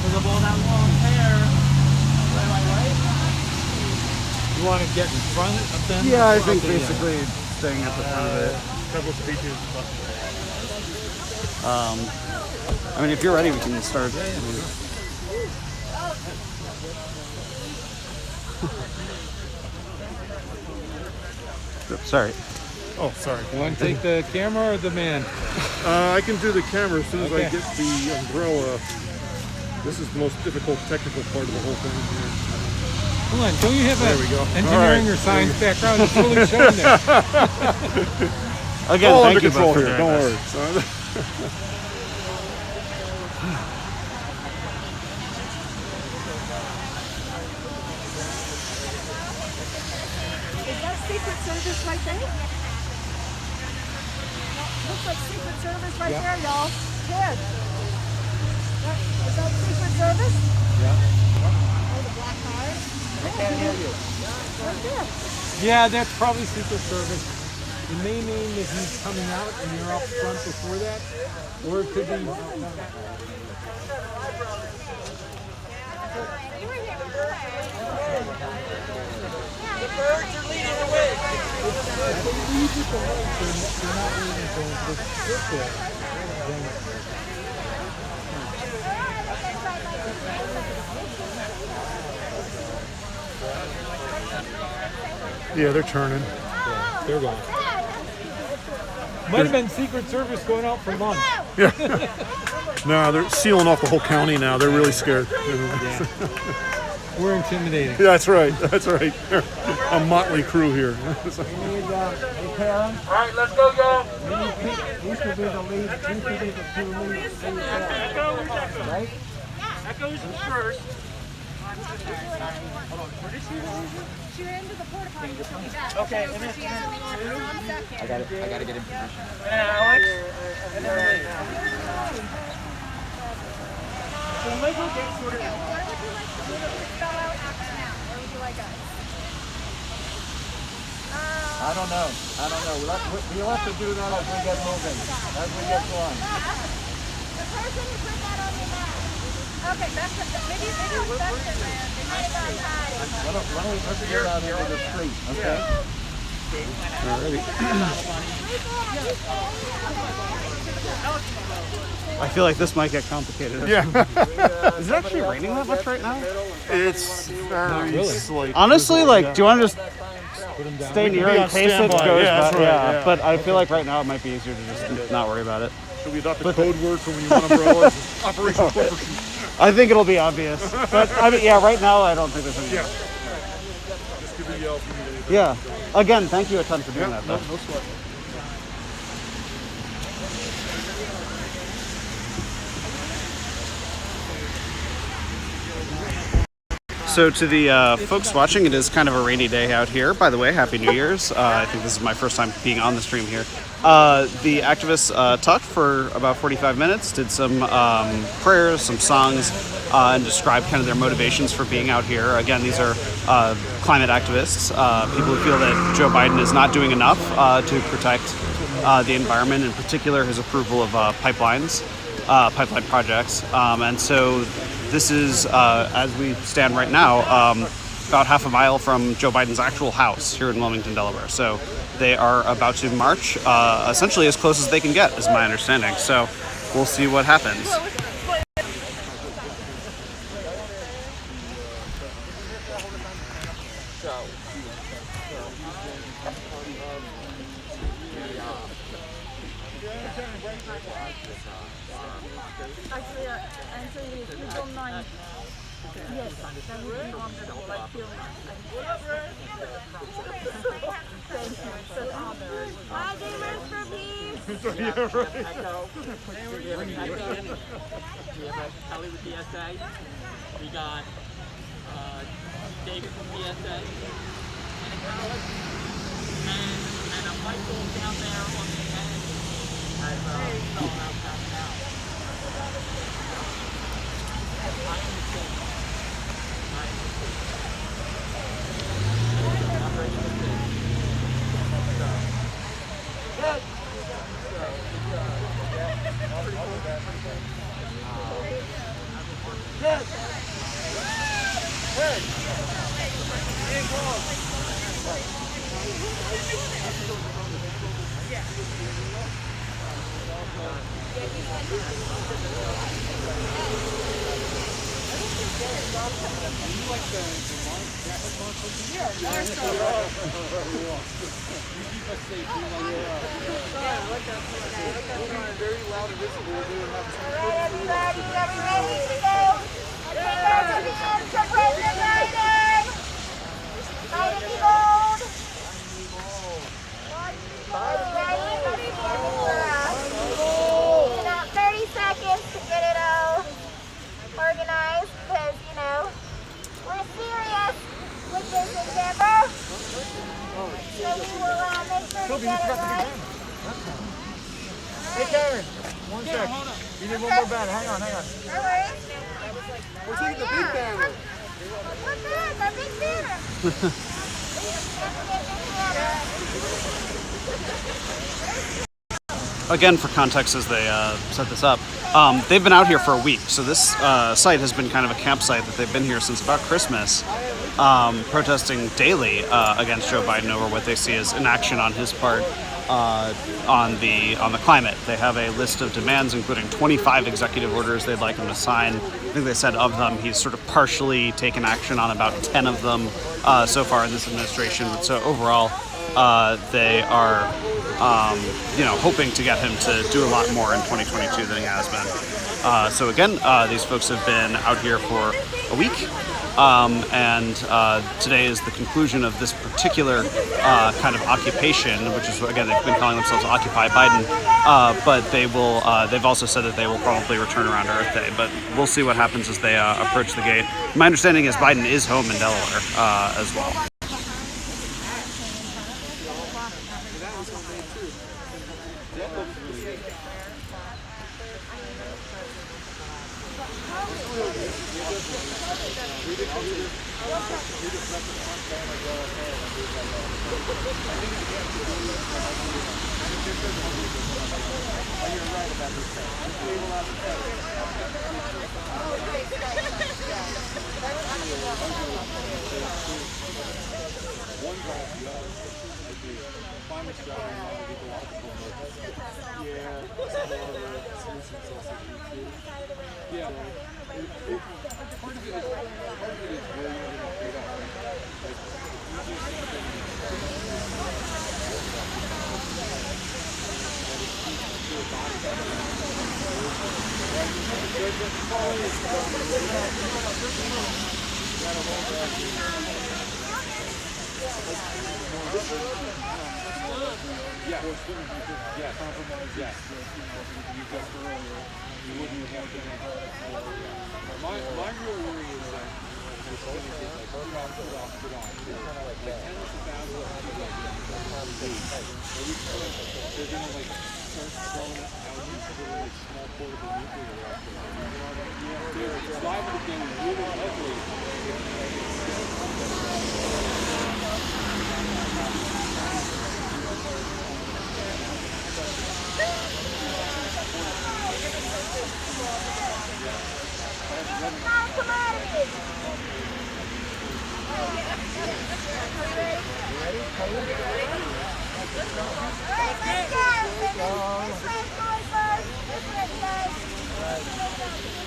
Look at all that long hair. Am I right? You want to get in front of them? Yeah, I think basically staying at the front of it. Several speeches. I mean, if you're ready, we can start. Oops, sorry. Oh, sorry. You want to take the camera or the man? I can do the camera as soon as I get the umbrella. This is the most difficult technical part of the whole thing here. Come on, don't you have There we go. engineering or science background? It's really showing there. Again, all thank under you control both for here. doing Don't this. worry. son. Is that Secret Service right there? Looks like Secret Service right there, y'all. Kid. Is that Secret Service? Oh, the black car? I can't hear you. Right there. Yeah, that's probably Secret Service. It may mean that he's coming out and you're up front before that, or it could be. The birds are leading the way. Yeah, they're turning. They're gone. Might have been Secret Service going out for lunch. Yeah. No, they're sealing off the whole county now. They're really scared. We're intimidating. Yeah, that's right. That's right. A motley crew here. All right, let's go, y'all. These could be the lead. These could be the two leads. Right? Echoes first. She ran to the porta potty. Okay, and then I got to get in position. Alex. And then so Michael gets sort of. What would you like to do to spell out after now? Or would you like us? I don't know. We'll have to do that as we get moving, as we get going. The person who put that on the map. Okay, that's maybe it was Fischer, man. They might have gone high. Why don't we put the gear out into the street, okay? I feel like this might get complicated. Yeah. Is it actually raining that much right now? It's very slight. Honestly, like, do you want to just stay near be in on case it standby. goes Yeah, that's bad? right, Yeah, yeah. but I feel like right now it might be easier to just not worry about it. Should we adopt a code word for when you want umbrellas? Operation Overshoot. I think it'll be obvious. But I mean, yeah, right now I don't think there's any. Yeah. Just give me a yell if you need anything. Yeah. Again, thank you a ton for doing that, though. No sweat. So to the folks watching, it is kind of a rainy day out here. By the way, Happy New Year's. I think this is my first time being on the stream here. The activists talked for about 45 minutes, did some prayers, some songs, and described kind of their motivations for being out here. Again, these are climate activists, people who feel that Joe Biden is not doing enough to protect the environment, in particular his approval of pipeline projects. And so this is, as we stand right now, about half a mile from Joe Biden's actual house here in Wilmington, Delaware. So they are about to march essentially as close as they can get, is my understanding. So we'll see what happens. Actually, if you don't mind, yes, that would be wonderful. I feel Thank you. It's an honor. Hi, gamers for peace. Yeah, right. Echo. We have a Kelly with DSA. We got David from DSA. And Alex. And a Michael down there on the end. As spelling out that now. I am the king. I'm ready to sing. Good. Good. Good. Organized because, you know, we're serious with this endeavor. So we will make sure to get it right. Hey Karen, one sec. You need one more banner. Hang on. No worries. We're taking the big banner. What's that? The big banner. Again, for context, as they set this up, they've been out here for a week. So this site has been kind of a campsite that they've been here since about Christmas, protesting daily against Joe Biden over what they see as inaction on his part on the climate. They have a list of demands, including 25 executive orders they'd like him to sign. I think they said of them, he's sort of partially taken action on about 10 of them so far in this administration. So overall, they are hoping to get him to do a lot more in 2022 than he has been. So again, these folks have been out here for a week, and today is the conclusion of this particular kind of occupation, which is, again, they've been calling themselves Occupy Biden, but they've also said that they will probably return around Earth Day, but we'll see what happens as they approach the gate. My understanding is Biden is home in Delaware as well.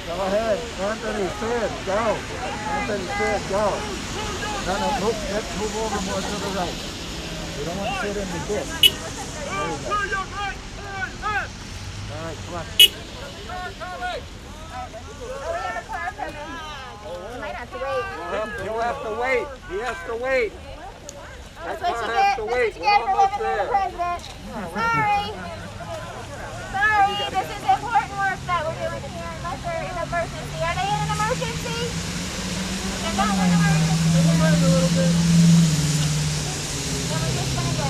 Go ahead. Anthony, Sid, go. Anthony, Sid, go. No, let's move over more to the right. We don't want to sit in the ditch. There we go. All right, come on. You might have to wait. You'll have to wait. He has to wait. That's what you get for living with the president. Sorry. Sorry, this is important work that we're doing here unless they're in an emergency. Are they in an emergency? They're not in an emergency. Then we're just going to go.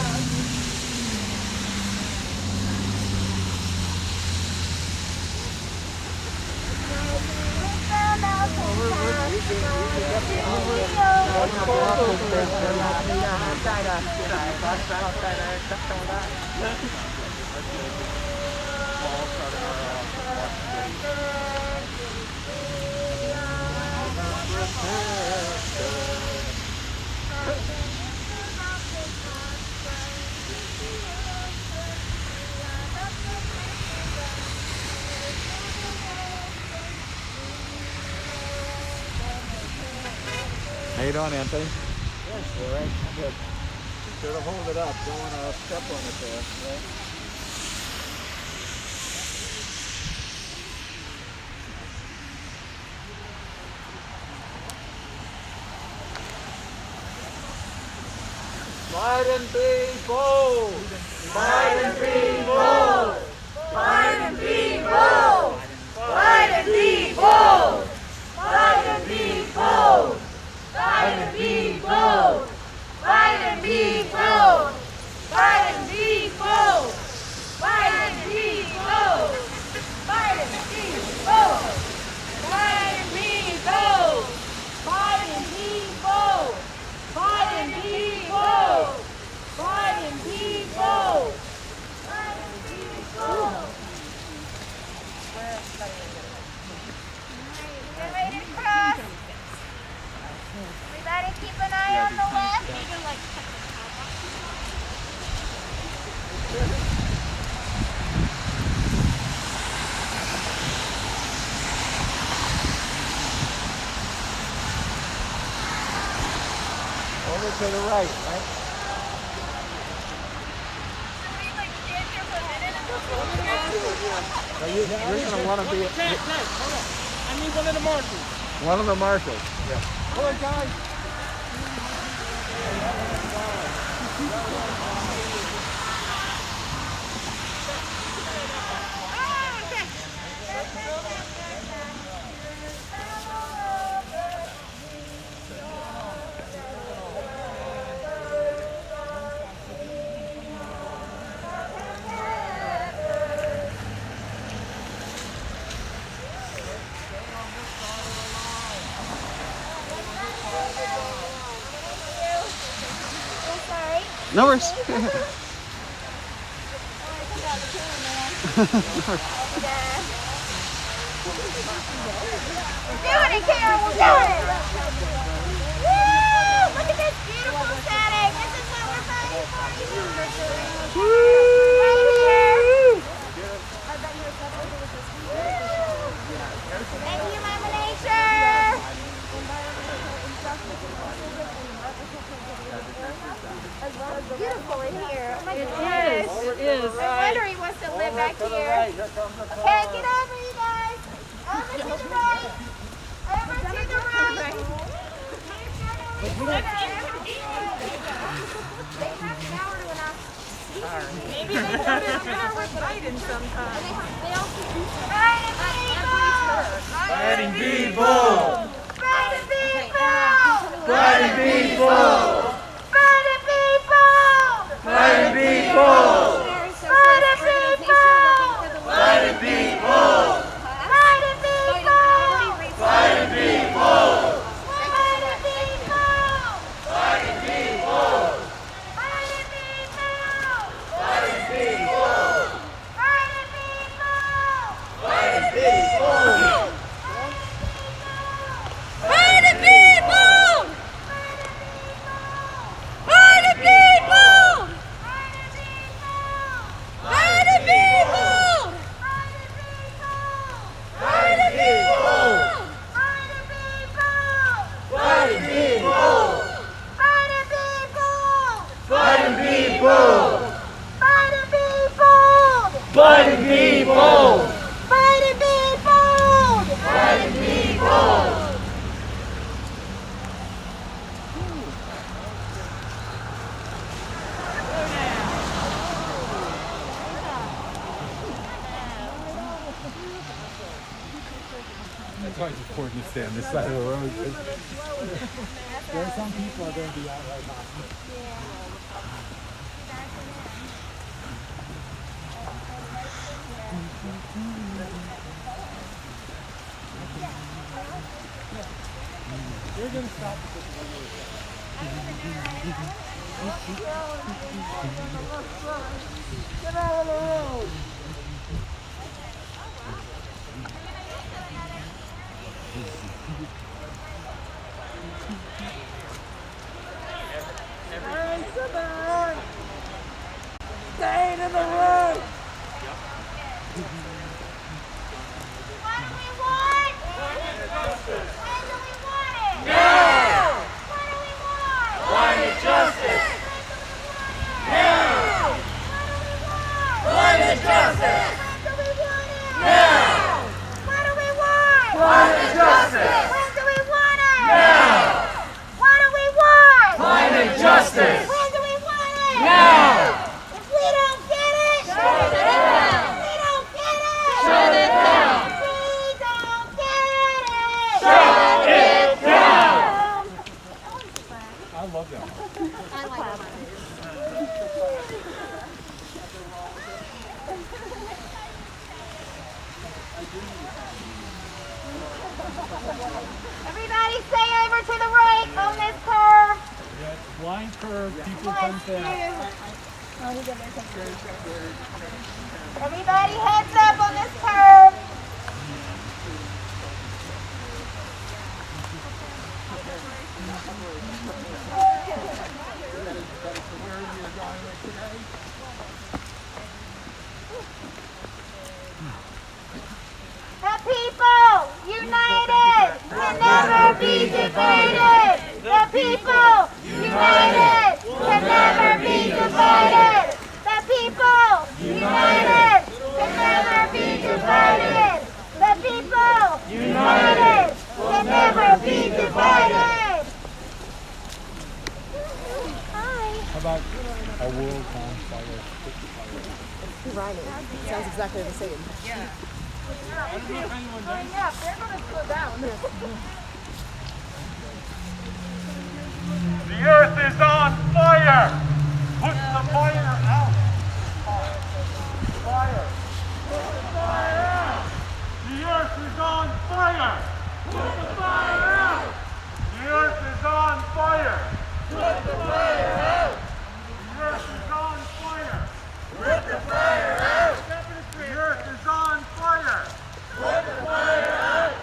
you doing, Anthony? Good. All right. Good. Sort of hold it up. Don't want to step on it there. Right? Fight and be bold. Fight and be bold. Fight and be bold. Fight and be bold. Fight and be bold. Fight and be bold. Fight and be bold. Fight and be bold. Fight and be bold. Fight and be bold. Fight and be bold. Fight and be bold. Fight and be bold. Fight and be bold. Fight and be bold. Get ready to cross. Everybody keep an eye on the left. Over to the right, right? So you're going to want to be... Hold on. I need one of the marshals. One of the marshals. Yeah. Hold on, guys. No worries. We're doing it, Karen. We're doing it. Woo! Look at this beautiful setting. This is what we're fighting for. Right here. Thank you, Mama Nature. It's beautiful in here. Oh my goodness. It is. No wonder he wants to live back here. Okay, get over, you guys. Over to the right. Over to the right. Maybe they come in here with fighting sometime. Fighting people! Fighting people! Fighting people! Fighting people! Fighting people! Fighting people! Fighting people! Fighting people! Fighting people! Fighting people! Fighting people! Fighting people! Fighting people! Fighting Fighting people! people! Fighting people! Fighting people! Fighting people! Fighting people! Fighting people! Fighting people! Fighting people! Fighting people! That's why it's important to stay on this side of the road. There are some people are going to be out right now. You're going to stop at this Get out of the road! Alright, sit down! Stay in the road! What do we want? And do we want it? No! What I love that one. I like Everybody stay over to the right on this curve. Yeah, blind curve, people come fast. Everybody heads up on this curve. The people united can never be divided. The people united can never be divided. The people united can never be divided. The people united can never be divided. Hi. How about a world on fire? Rhyming. Sounds exactly the same. Yeah. Yeah, they're going to slow down. The earth is on fire! Put the fire out! Fire! Put the fire out! The earth is on fire! Put the fire out! The earth is on fire! Put the fire out! The earth is on fire! Put the fire out! The earth is on fire! Put the fire out!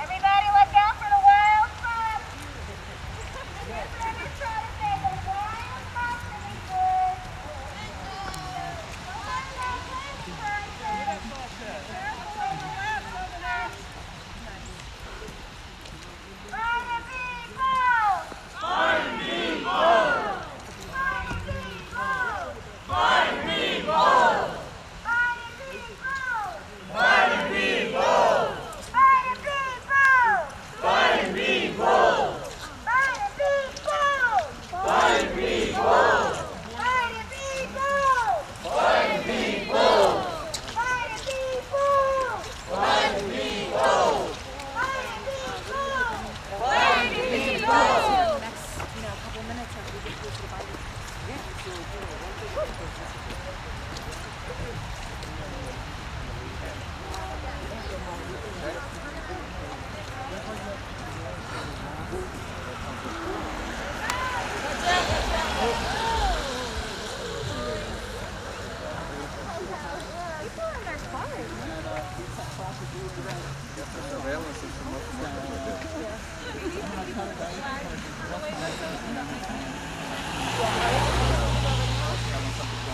Everybody look out for the wild fox. That's what I'm trying to say. The wild fox is good.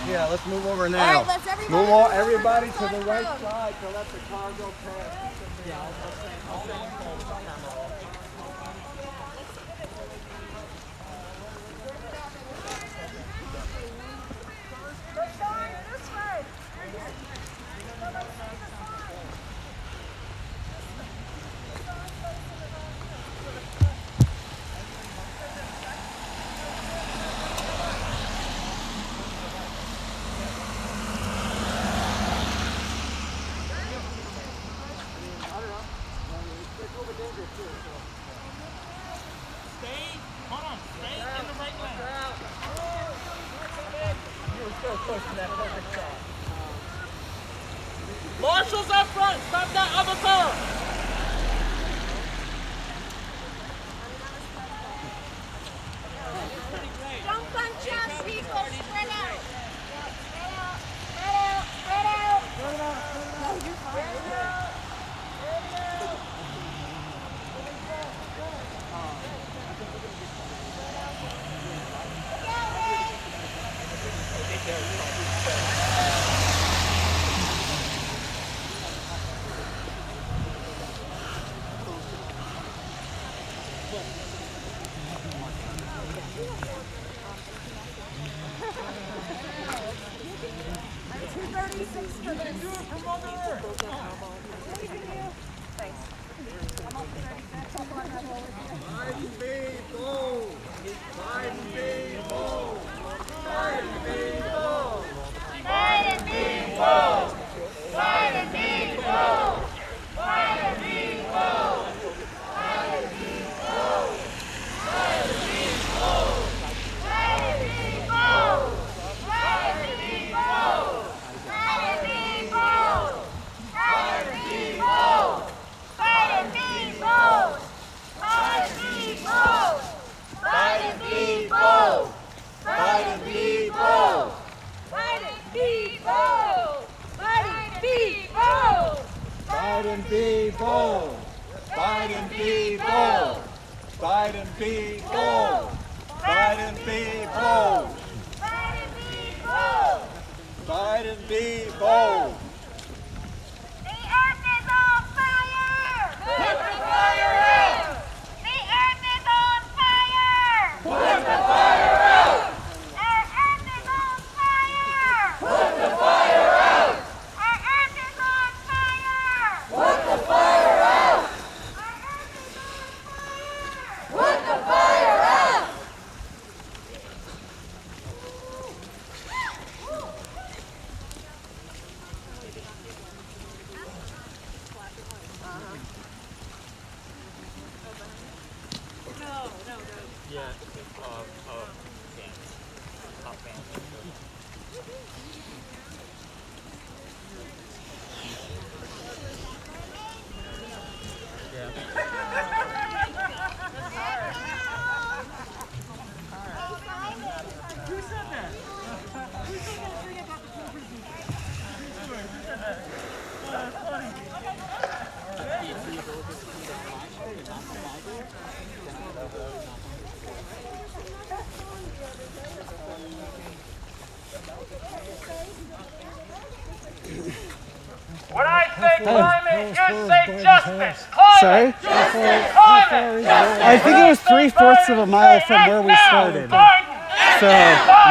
Yeah, let's move over now. All right, let's everybody Move on, everybody to the right side to let the car go past. Marshals up front, stop that other car. Don't bunch up, people. Spread out. Spread out. Spread out. Spread out. Spread out. No, you're fine. Spread out. When I say climate, you say justice. Climate. Sorry? Justice. Climate. I think it was 3/4 of a mile from where we started. So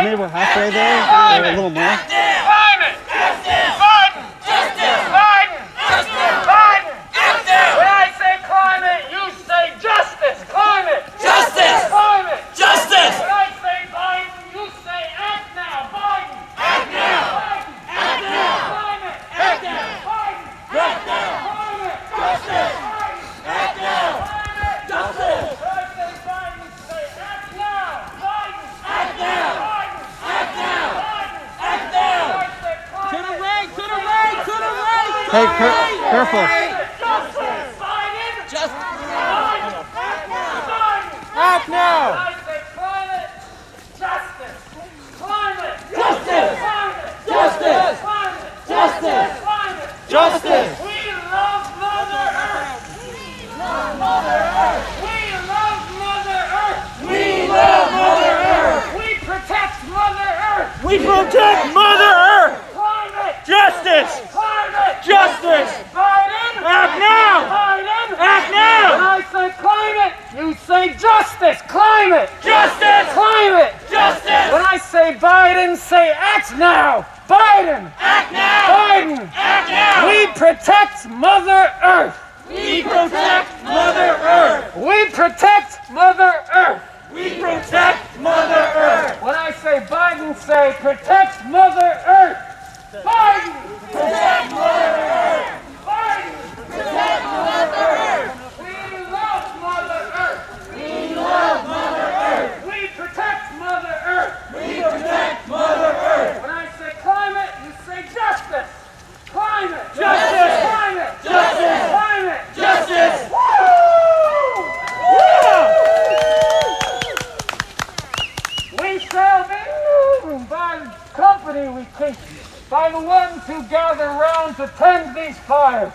maybe we're halfway there, or a little more. Climate. Justice. Biden. Justice. Biden. Justice. Biden. Justice. When I say climate, you say justice. Climate. Justice. Climate. Justice. When I say Biden, you say act now. Biden. Act now. Biden. Act now. Climate. Act now. Biden. Act now. Climate. Justice. Biden. Act now. Climate. Justice. When I say Biden, say act now. Biden. Act now. Biden. Act now. Biden. Act now. When I say climate, To the right, to the right, to the right. Hey, careful. justice. Biden. Justice. Biden. Act now. Biden. Act now. When I say climate, justice. Climate. Justice. Climate. Justice. Climate. Justice. Climate. Justice. We love Mother Earth. We love Mother Earth. We love Mother Earth. We love Mother Earth. We protect Mother Earth. We protect Mother Earth. Climate. Justice. Climate. Justice. Biden. Act now. Biden. Act now. When I say climate, you say justice. Climate. Justice. Climate. Justice. When I say Biden, say act now. Biden. Act now. Biden. Act now. We protect Mother Earth. We protect Mother Earth. We protect Mother Earth. We protect Mother Earth. When I say Biden, say protect Mother Earth. Biden. Protect Mother Earth. Biden. Protect Mother Earth. We love Mother Earth. We love Mother Earth. We protect Mother Earth. We protect Mother Earth. When I say climate, you say justice. Climate. Justice. Climate. Justice. Climate. Justice. Woo! We shall be known by the company we keep, by the ones who gather round to tend these fires.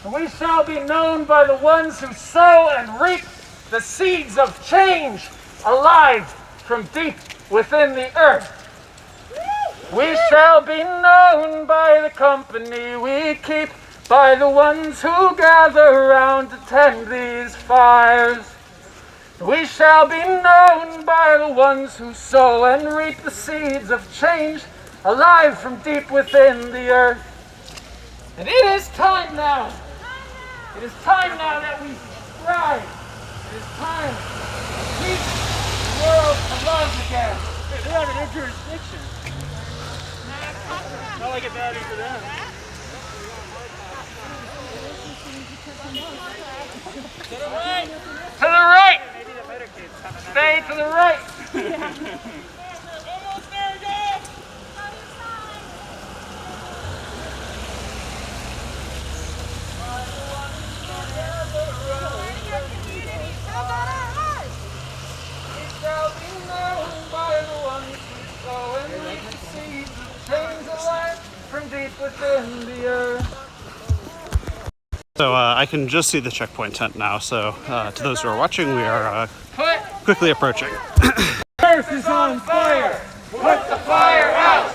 And we shall be known by the ones who sow and reap the seeds of change alive from deep within the earth. We shall be known by the company we keep, by the ones who gather round to tend these fires. We shall be known by the ones who sow and reap the seeds of change alive from deep within the earth. And it is time now. It is time now that we strive. It is time to keep the world alive again. They're out of their jurisdiction. Not like it matters to them. To the right. To the right. Stay to the right. Almost there, guys. It shall be known by the ones who sow and reap the seeds of change of life from deep within the earth. So I can just see the checkpoint tent now, so to those who are watching, we are quickly approaching. The earth is on fire! Put the fire out!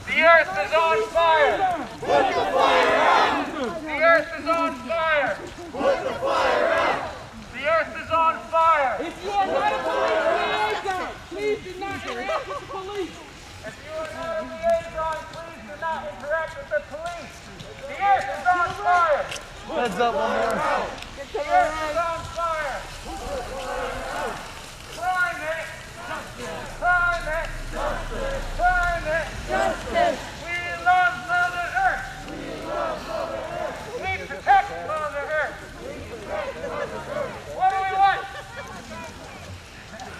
The earth is on fire! Put the fire out! The earth is on fire! Put the fire out! The earth is on fire! If you are not a police liaison, please do not interact with the police. If you are not a liaison, please do not interact with the police! The earth is on fire! Heads up, one more. The earth is on fire! Climate! Climate! Climate! Justice! We love Mother Earth! We protect Mother Earth! What do we want?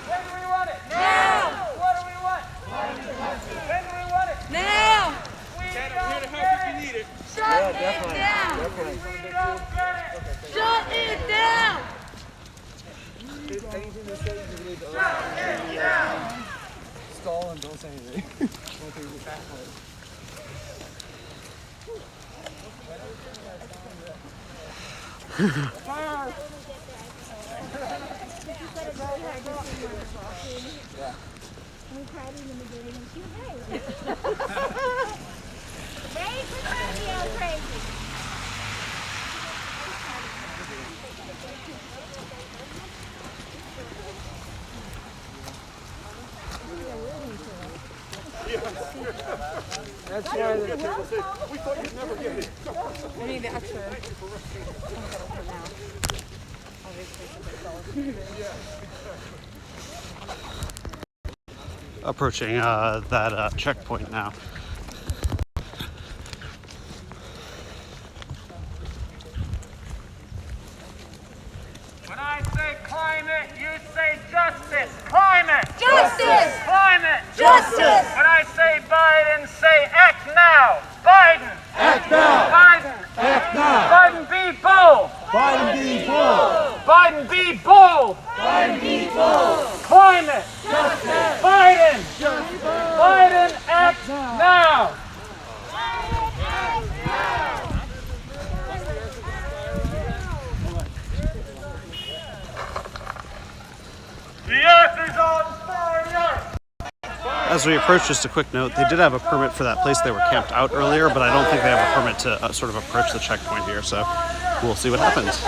When do we want it? Now! What do we want? When do we want it? Now! We Dad, I'm don't here to help get if it! you need it. Shut it down! We don't get it! Shut it down! Shut it down! Stall and don't say anything. Don't take the back way. Fire! We cried in the beginning and she was Made for Tokyo crazy. That's why the people say, we thought you'd never get it. We need the extra. Approaching that checkpoint now. When I say climate, you say justice. Climate! Justice! Climate! Justice! When I say Biden, say act now. Biden! Act now! Biden! Act now! Biden be bold! Biden be bold! Biden be bold! Biden be bold! Climate! Justice! Biden! Justice! Biden act now! The earth is on fire! As we approach, just a quick note, they did have a permit for that place they were camped out earlier, but I don't think they have a permit to sort of approach the checkpoint here, so we'll see what happens.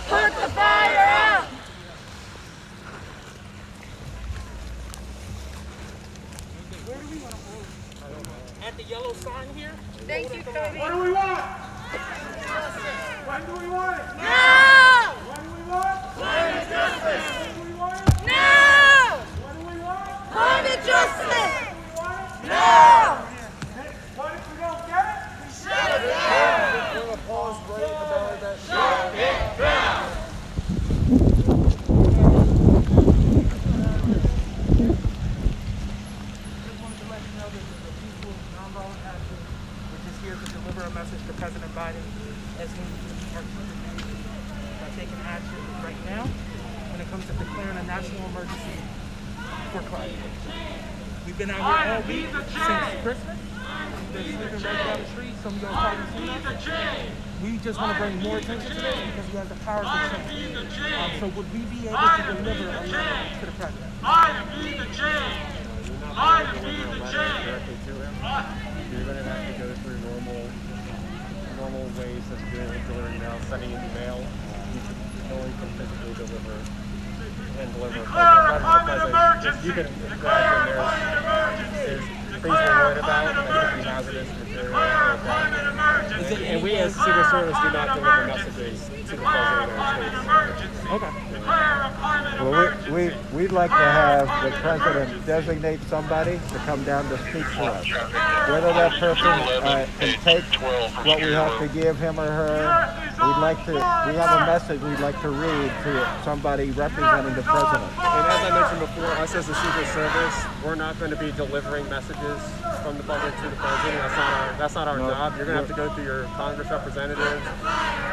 Put the fire out! At the yellow sign here? Thank you, Cody. What do we want? When do we want it? Now! When do we want? Climate justice! When do we want it? Now! When do we want it? Climate justice! When do we want it? Now! What if we don't get it? Shut it down! We're gonna pause right about that. Shut it down! Just wanted to let you know this is a peaceful, nonviolent action. We're just here to deliver a message to President Biden as he are by taking action right now when it comes to declaring a national emergency for climate. We've been out here all week since Christmas. They're sleeping right down the street. Some of y'all probably seen us. We just want to bring more attention to this because we have the power to change. So would we be able to deliver a letter to the president? Biden be the change! Biden be the change! Directly to him. You're gonna have to go through normal ways of doing it, delivering mail, sending an email. You only can physically deliver and deliver. Declare a climate emergency! You can Declare a climate there's emergency! things we're worried about that could be hazardous material like that. And we as Secret Service do not deliver messages to the President of the United States. Okay. Well, we'd like to have the President designate somebody to come down to speak to us. Whether that person can take what we have to give him or her, we have a message we'd like to read to somebody representing the President. And as I mentioned before, us as the Secret Service, we're not going to be delivering messages from the public to the President. That's not our job. You're going to have to go through your Congress representatives,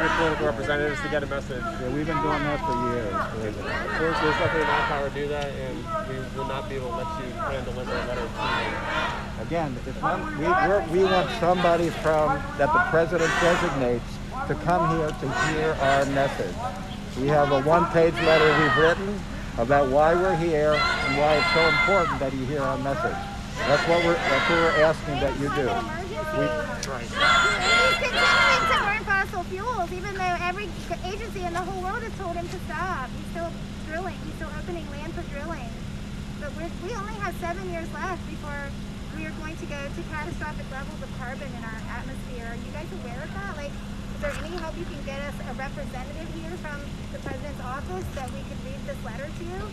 your political representatives to get a message. Yeah, we've been doing that for years. Of course, there's nothing in our power to do that, and we will not be able to let you hand deliver a letter to them. Again, we want somebody that the President designates to come here to hear our message. We have a one-page letter we've written about why we're here and why it's so important that you hear our message. That's what we're asking that you do. He's continuing to burn fossil fuels, even though every agency in the whole world has told him to stop. He's still drilling. He's still opening land for drilling. But we only have 7 years left before we are going to go to catastrophic levels of carbon in our atmosphere. Are you guys aware of that? Like, is there any hope you can get us a representative here from the President's office that we could read this letter to?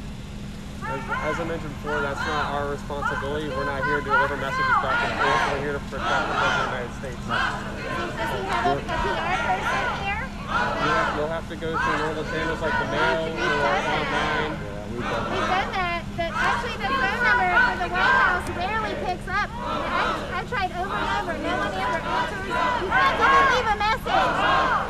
As I mentioned before, that's not our responsibility. We're not here to deliver messages back and forth. We're here to protect the President of the United States. Does he have a PR person here? You'll have to go through normal channels like the mail or online. We've done that. Actually, the phone number for the White House rarely picks up. I've tried over and over. No one ever answers. You can't even leave a message.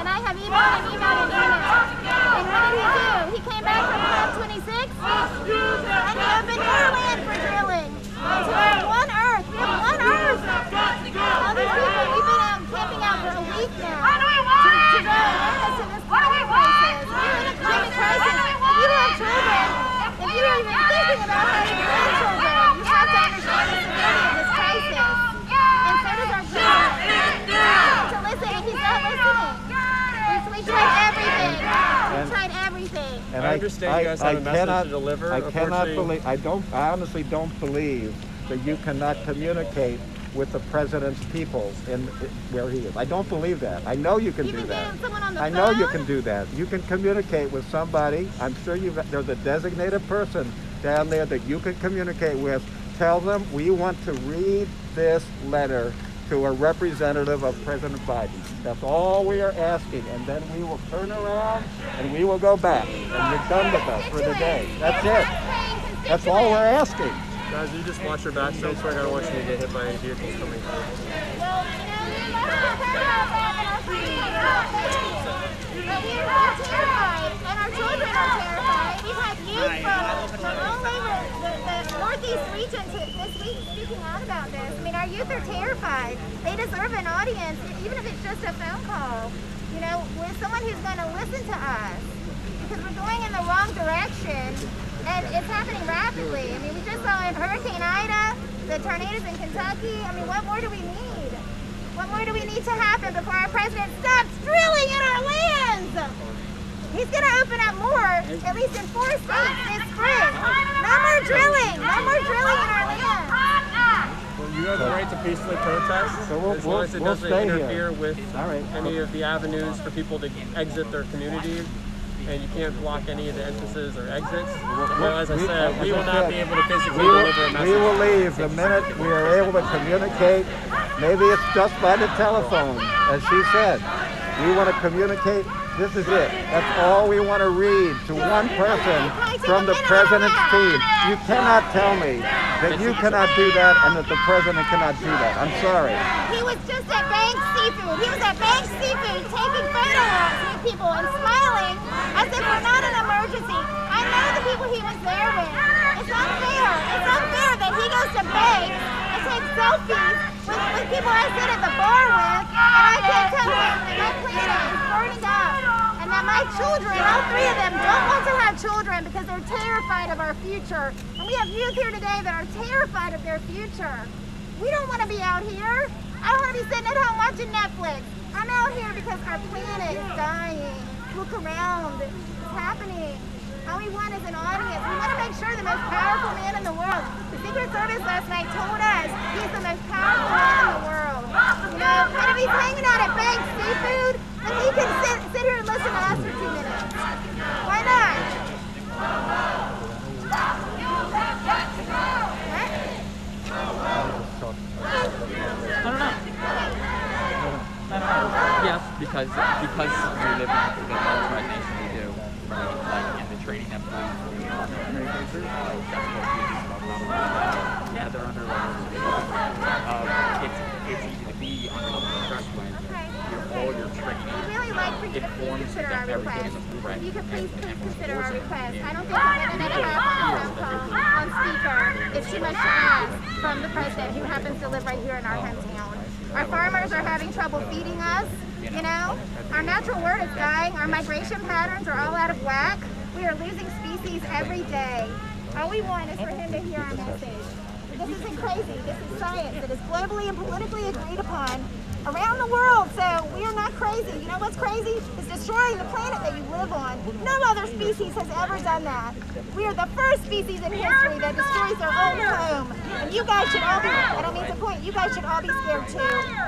And I have emailed and emailed and emailed. And what did he do? He came back from COP26 and he opened more land for drilling. So we have one Earth. We have one Earth. All these people, we've been out camping out for a week now to go awareness to this climate crisis. We're in a climate crisis. If you have children, if you are even thinking about having grandchildren, you have to understand the severity of this crisis. And so does our president. To listen, and he's not listening. We tried everything. We tried everything. And I understand you guys have a message to deliver. I honestly don't believe that you cannot communicate with the President's people where he is. I don't believe that. I know you can do that. I know you can do that. You can communicate with somebody. I'm sure there's a designated person down there that you can communicate with. Tell them we want to read this letter to a representative of President Biden. That's all we are asking, and then we will turn around and we will go back, and you're done with us for the day. That's it. That's all we're asking. Guys, you just watch your back so quick. I don't want you to get hit by any vehicles coming through. Well, but we are all terrified, and our children are terrified. We've had youth from all over the Northeast region this week speaking out about this. I mean, our youth are terrified. They deserve an audience, even if it's just a phone call, with someone who's going to listen to us. Because we're going in the wrong direction, and it's happening rapidly. I mean, we just saw in Hurricane Ida, the tornadoes in Kentucky. I mean, what more do we need? What more do we need to happen before our president stops drilling in our lands? He's going to open up more, at least in 4 states this spring. No more drilling. No more drilling in our lands. Well, you have the right to peacefully protest, as long as it doesn't interfere with any of the avenues for people to exit their community. And you can't block any of the entrances or exits. Well, as I said, we will not be able to physically deliver a message. We will leave the minute we are able to communicate. Maybe it's just by the telephone, as she said. We want to communicate. This is it. That's all we want to read to one person from the President's team. You cannot tell me that you cannot do that and that the President cannot do that. I'm sorry. He was just at Banks Seafood. He was at Banks Seafood taking photos with people and smiling as if we're not an emergency. I know the people he was there with. It's unfair. It's unfair that he goes to Banks and takes selfies with people I sit at the bar with, and I can't tell him that my planet is burning up, and that my children, all 3 of them, don't want to have children because they're terrified of our future. And we have youth here today that are terrified of their future. We don't want to be out here. I don't want to be sitting at home watching Netflix. I'm out here because our planet is dying. Look around. It's happening. All we want is an audience. We want to quite sure the most powerful man in the world. The Secret Service last night told us he's the most powerful man in the world. You know, and if he's hanging out at Banks Seafood, then he can sit here and listen to us for 2 minutes. Why not? Yes, because we live in the militarized nation we do, right? Like, and the training that police do, that's what we do about. Yeah, they're under it's easy to be under stress when all your training. We'd really like for you to please consider our request. If you could please consider our request. I don't think a minute and a half on speaker is too much to ask from the president, who happens to live right here in our hometown. Our farmers are having trouble feeding us, you know. Our natural world is dying. Our migration patterns are all out of whack. We are losing species every day. All we want is for him to hear our message. This isn't crazy. This is science. It is globally and politically agreed upon around the world, so we are not crazy. You know what's crazy? It's destroying the planet that you live on. No other species has ever done that. We are the first species in history that destroys their own home. And you guys should all be, I don't mean to point, you guys should all be scared too,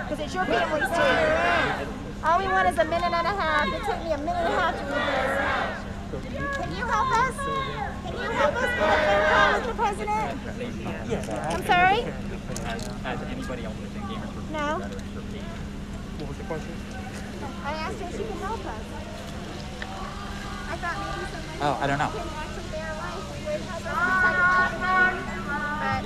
because it's your families too. All we want is a minute and a half. It took me a minute and a half to read this. Can you help us? Can you help us get a phone call with the president? I'm sorry? As anybody else within Gamers for No. What was the question? I asked her if she could help us. I thought maybe somebody Oh, I don't know. can actually bear life. We would help us with but apparently not.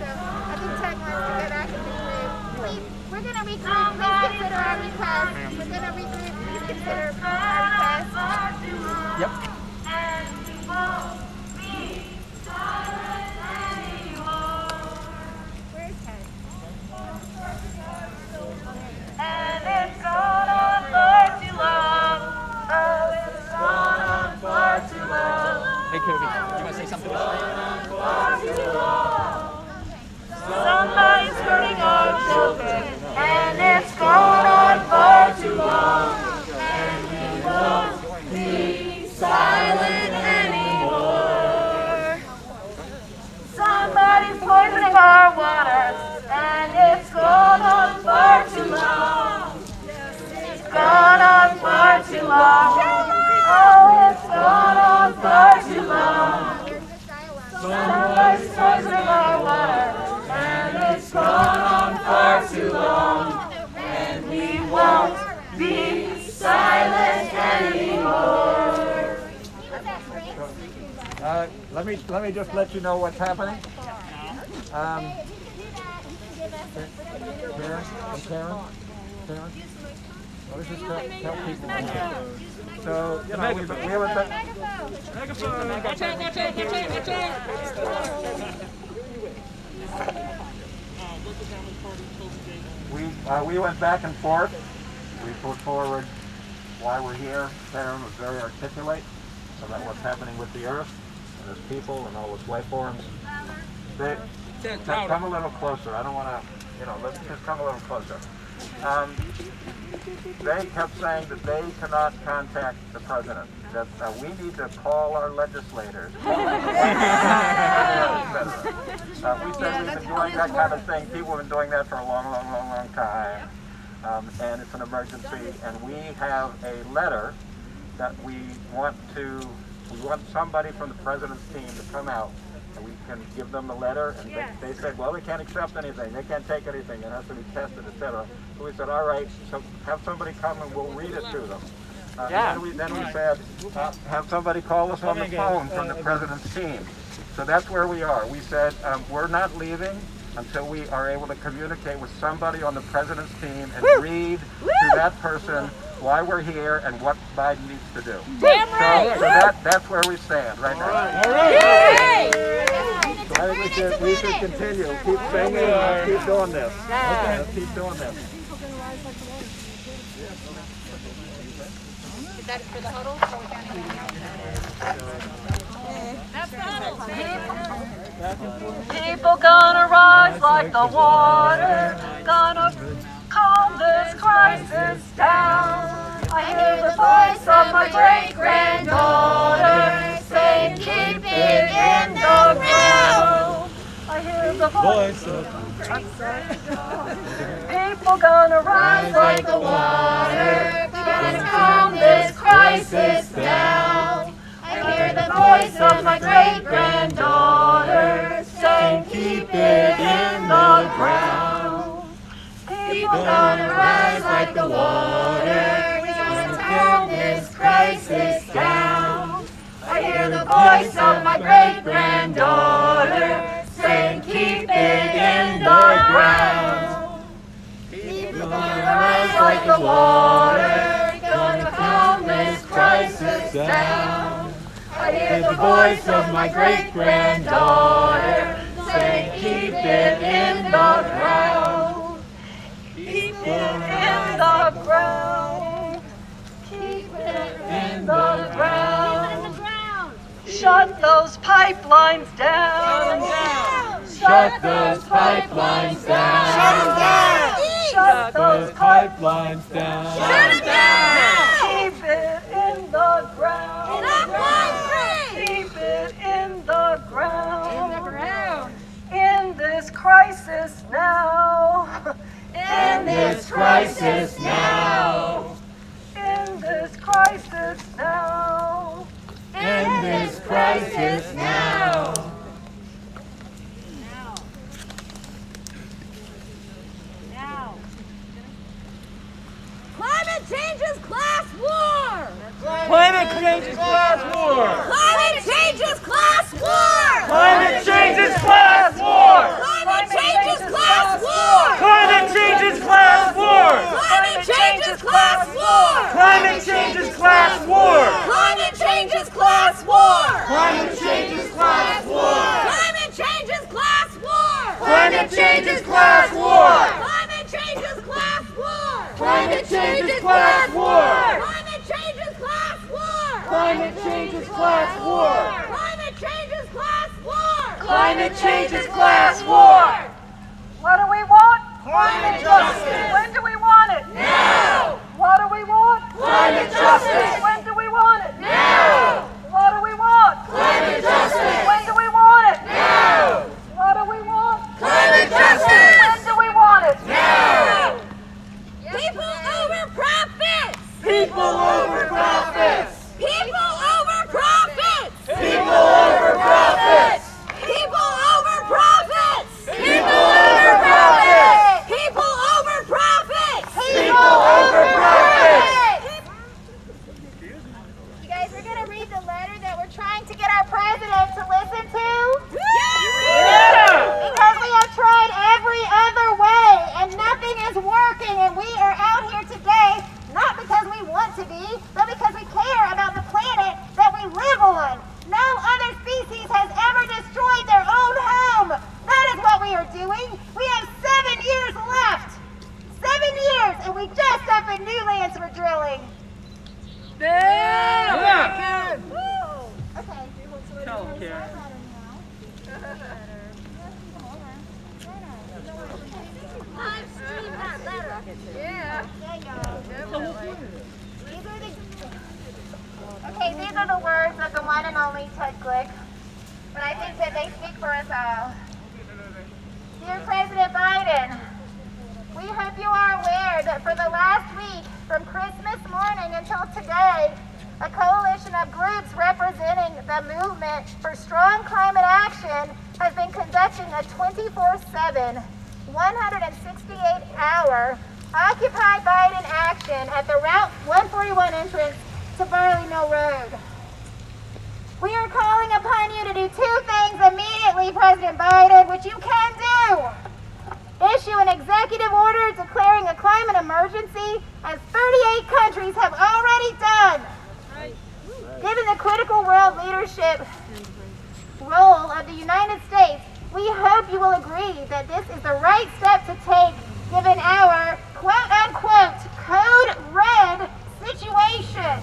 So I think Ted wants to go back and regroup. We're going to regroup. Please consider our request. We're going to regroup. Please consider our request. Yep. Where's Ted? And it's gone on far too long. Oh, it's gone on far too long. Hey, Kobe, you want to say something? Far too long. Somebody's hurting our children, and it's gone on far too long. And we won't be silent anymore. Somebody's poisoning our water, and it's gone on far too long. It's gone on far too long. Oh, it's gone on far too long. Somebody's poisoning our water, and it's gone on far too long. And we won't be silent anymore. Let me just let you know what's happening. Karen? What does this tell people? So, you know, we haven't we went back and forth. We put forward why we're here. Karen was very articulate about what's happening with the earth and its people and all its life forms. Come a little closer. I don't want to, you know, let's just come a little closer. They kept saying that they cannot contact the president, that we need to call our legislators. We said we've been doing that kind of thing. People have been doing that for a long time. And it's an emergency. And we have a letter that we want somebody from the president's team to come out. And we can give them the letter, and they said, well, they can't accept anything, they can't take anything, it has to be tested, etc. So we said, all right, so have somebody come and we'll read it to them. Then we said, have somebody call us on the phone from the president's team. So that's where we are. We said, we're not leaving until we are able to communicate with somebody on the president's team and read to that person why we're here and what Biden needs to do. Damn right. So that's where we stand right now. All right. So I think we should continue. Keep singing and keep doing this. Okay, let's keep doing this. Is that for the huddle? That's the huddle. People gonna rise like the water, gonna calm this crisis down. I hear the voice of my great-granddaughter saying, keep it voice of People gonna rise like the water, gonna calm this crisis down. I hear the voice of my great-granddaughter saying, keep it in the ground. People gonna rise like the water, gonna calm this crisis down. I hear the voice of my great-granddaughter saying, keep it in the ground. People gonna rise like the water, gonna calm this crisis down. I hear the voice of my great-granddaughter saying, keep it in the ground. Keep it in the ground. Keep it in the ground. Shut those pipelines down. Shut those pipelines down. Shut them down. Shut those pipelines down. Shut them down. Keep it in the ground. Keep it in the ground. In the ground. In this crisis now. In this crisis now. In this crisis now. In this crisis now. Climate change is class war! Climate change is class war! Climate change is class war! Climate change is class war! Climate change is class war! Climate change is class war! Climate change is class war! Climate change is class war! Climate change is class war! Climate change is class war! Climate change is class war! Climate change is class war! Climate change is class war! Climate change is class war! Climate change is class war! Climate change is class war! Climate change is class war! Climate change is class war! What do we want? Climate justice! When do we want it? Now! What do we want? Climate justice! When do we want it? Now! What do we want? Climate justice! When do we want it? Now! What do we want? Climate justice! When do we want it? Now! People over profits! People over profits! People over profits! People over profits! People over profits! People over profits! People over profits! People over profits! You guys, we're gonna read the letter that we're trying to get our president to listen to. Because we have tried every other way and nothing is working, and we are out here today not because we want to be, but because we care about the planet that we live on. No other species has ever destroyed their own home. That is what we are doing. We have 7 years left. 7 years, and we just up in new lands we're drilling. Yeah. Okay. Tell Karen. Okay, these are the words of the one and only Ted Glick, but I think that they speak for us all. Dear President Biden, we hope you are aware that for the last week, from Christmas morning until today, a coalition of groups representing the movement for strong climate action has been conducting a 24/7, 168-hour Occupy Biden action at the Route 141 entrance to Barley Mill Road. We are calling upon you to do 2 things immediately, President Biden, which you can do. Issue an executive order declaring a climate emergency, as 38 countries have already done. Given the critical world leadership role of the United States, we hope you will agree that this is the right step to take given our quote-unquote code red situation.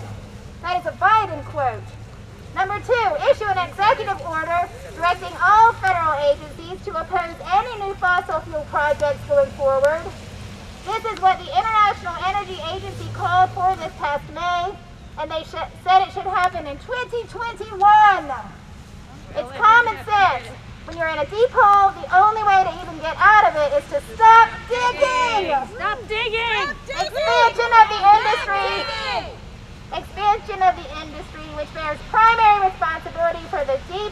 That is a Biden quote. Number 2, issue an executive order directing all federal agencies to oppose any new fossil fuel projects going forward. This is what the International Energy Agency called for this past May, and they said it should happen in 2021. It's common sense. When you're in a deep hole, the only way to even get out of it is to stop digging. Stop digging. Expansion of the industry. Expansion of the industry, which bears primary responsibility for the deep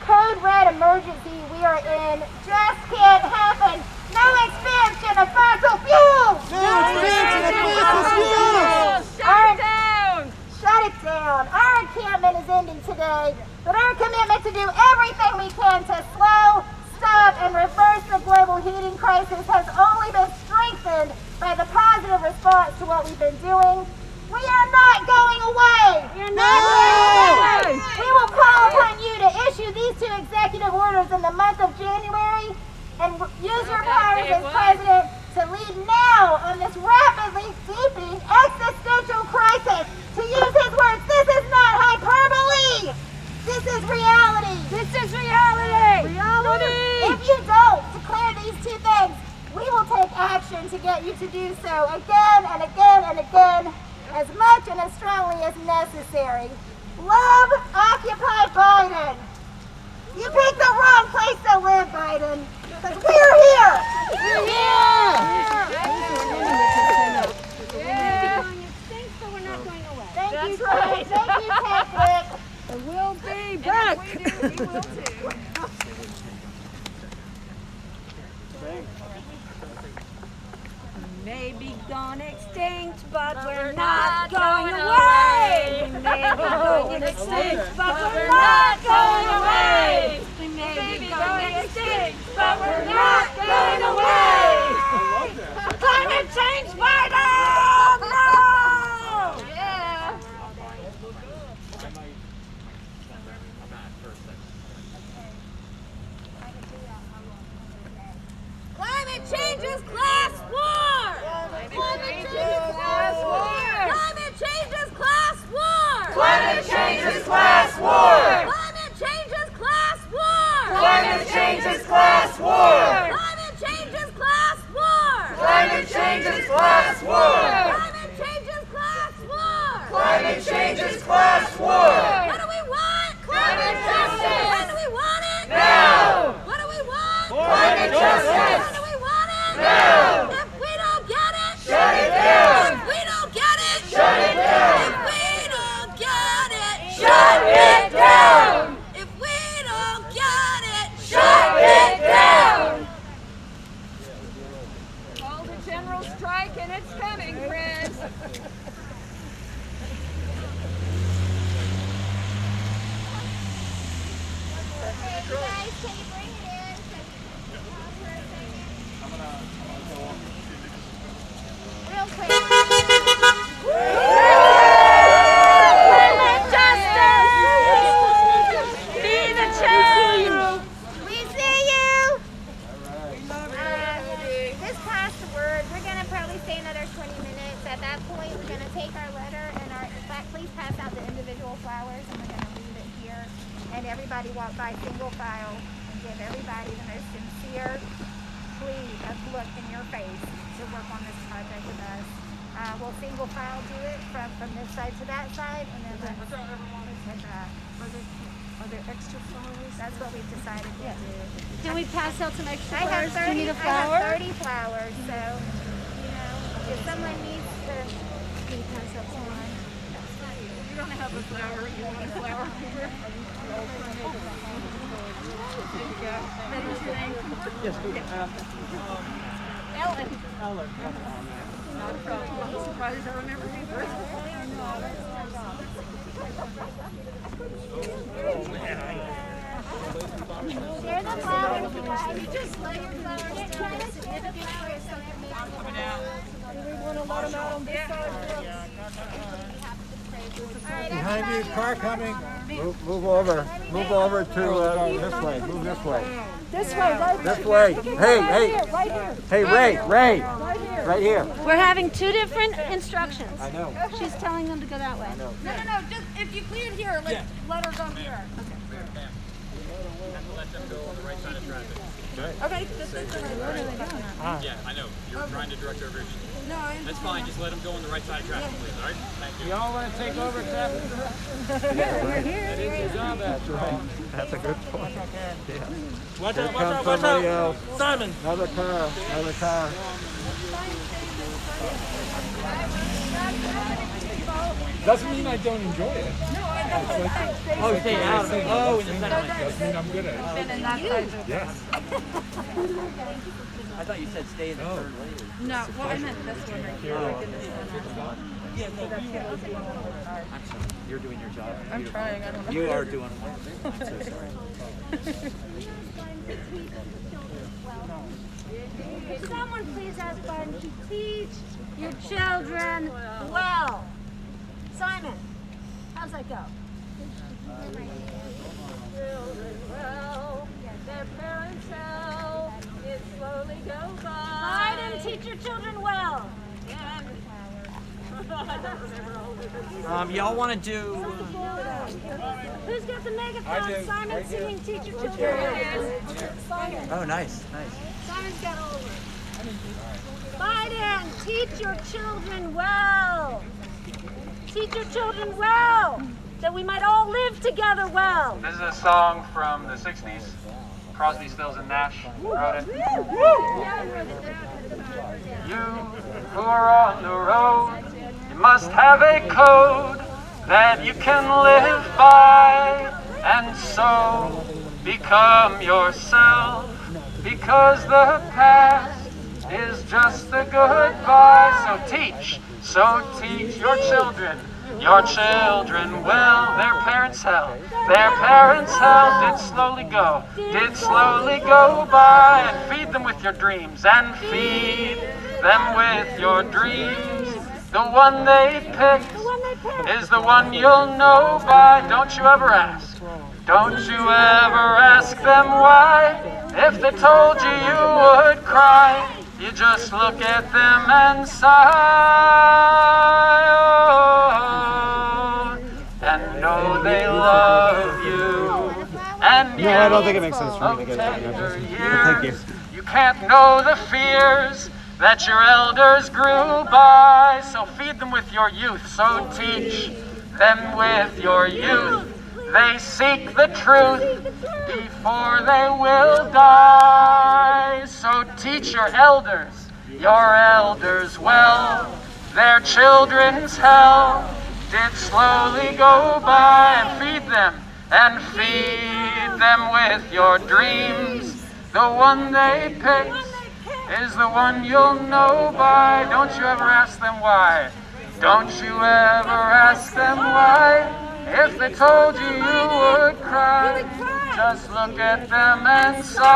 code red emergency we are in, just can't happen. No expansion of fossil fuels. No expansion of fossil fuels. Shut it down. Shut it down. Our encampment is ending today, but our commitment to do everything we can to slow, stop, and reverse the global heating crisis has only been strengthened by the positive response to what we've been doing. We are not going away. You're not going away. We will call upon you to issue these 2 executive orders in the month of January and use your powers as president to lead now on this rapidly deepening existential crisis. To use his words, this is not hyperbole. This is reality. This is reality. Reality. If you don't declare these 2 things, we will take action to get you to do so again and again and again, as much and as strongly as necessary. Love, Occupy Biden. You picked the wrong place to live, Biden, because we're here. We're here. Thank you, Trey. Thank you, Technic. And we'll be back. And if we do, we will too. We may be gone extinct, but we're not going away. We may be going extinct, but we're not going away. We may be going extinct, but we're not going away. Climate change, Biden! No! Yeah. Climate change is class war! Climate change is class war! Climate change is class war! Climate change is class war! Climate change is class war! Climate change is class war! Climate change is class war! Climate change is class war! Climate change is class war! Climate change is class war! What do we want? Climate justice! When do we want it? Now! What do we want? Climate justice! When do we want it? Now! If we don't get it, Shut it down! If we don't get it, Shut it down! If we don't get it, Shut it down! If we don't get it, Shut it down! Call the general strike and it's coming, friends. Hey, you guys, can you bring it in? Real quick. Climate justice! Be the change! We see you. This past the word, we're going to probably stay another 20 minutes. At that point, we're going to take our letter and please pass out the individual flowers, and we're going to leave it here. And everybody walk by single file and give everybody the most sincere plea of look in your face to work on this project with us. We'll single file do it from this side to that side, and then let's Are there extra flowers? that's what we've decided to do. Can we pass out some extra I have flowers? Do you 30, need a I flower? have 30 flowers, so, you know, if someone needs to, Can you pass out some? You don't have a flower. You want a flower? Yes, Ellen. Not a problem. I'm surprised I remember you. share the flowers, guys. You just lay your flowers down. Try to share the flowers so it makes Do we want to let them out on this side? Behind you, car coming. Move over. Move over to this way. Move this way. This way, right here. This way. Hey, Right hey. here, right here. Hey, Ray, Ray. Right here. Right here. We're having 2 different instructions. I know. She's telling them to go that way. No. Just if you cleared here, let her go here. Let them go on the right side of traffic. Okay, this is the right. Yeah, I know. You're trying to direct over. No, I That's fine. Just let them go on the right side of traffic, please. All right? Thank you. Y'all want to take over traffic? We're here. That is your job, Ed. That's right. That's a good point. Yeah. Watch out, watch out. Simon. Another car, another car. Doesn't mean I don't enjoy it. Oh, stay out of it. Oh, in the second Doesn't mean I'm good at it. Yes. I thought you said stay in the third lane. No, well, I meant this one right here. Like in this one. Yeah, no, I'm sorry. You're doing your job. I'm trying. I don't know. You are doing well. I'm so sorry. Could someone please ask Biden to teach your children well? Simon, how's that go? Children well, their parents help, it slowly goes by. Biden, teach your children well. Y'all want to do? Who's got the megaphone? Simon singing teach your children well. Oh, nice, nice. Simon's got all of it. Biden, teach your children well. Teach your children well, that we might all live together well. This is a song from the 60s. Crosby, Stills, and Nash wrote it. You who are on the road, you must have a code that you can live by, and so become yourself, because the past is just a goodbye. So teach your children well. Their parents held did slowly go by, and feed them with your dreams, and feed them with your dreams. The one they picked is the one you'll know by. Don't you ever ask them why. If they told you, you would cry. You just look at them and sigh, and know they love you. And No, I don't think it makes sense for me to get that. Thank you. You can't know the fears that your elders grew by, so feed them with your youth, so teach them with your youth. They seek the truth before they will die. So teach your elders well. Their children's hell did slowly go by, and feed them with your dreams. The one they picked is the one you'll know by. Don't you ever ask them why. Don't you ever ask them why. If they told you, you would cry. Just look at them and sigh,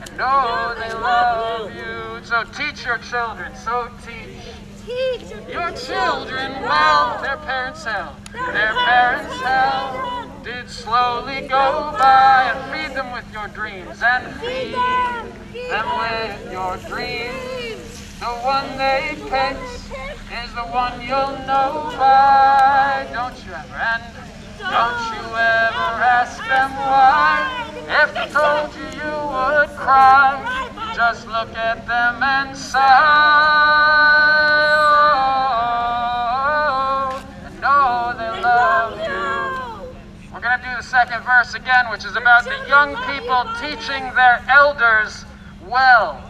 and know they love you. So teach your children, your children well. Their parents held did slowly go by, and feed them with your dreams, and feed them with your dreams. The one they picked is the one you'll know by. Don't you ever ask them why. If they told you, you would cry. Just look at them and sigh, and know they love you. We're going to do the second verse again, which is about the young people teaching their elders well.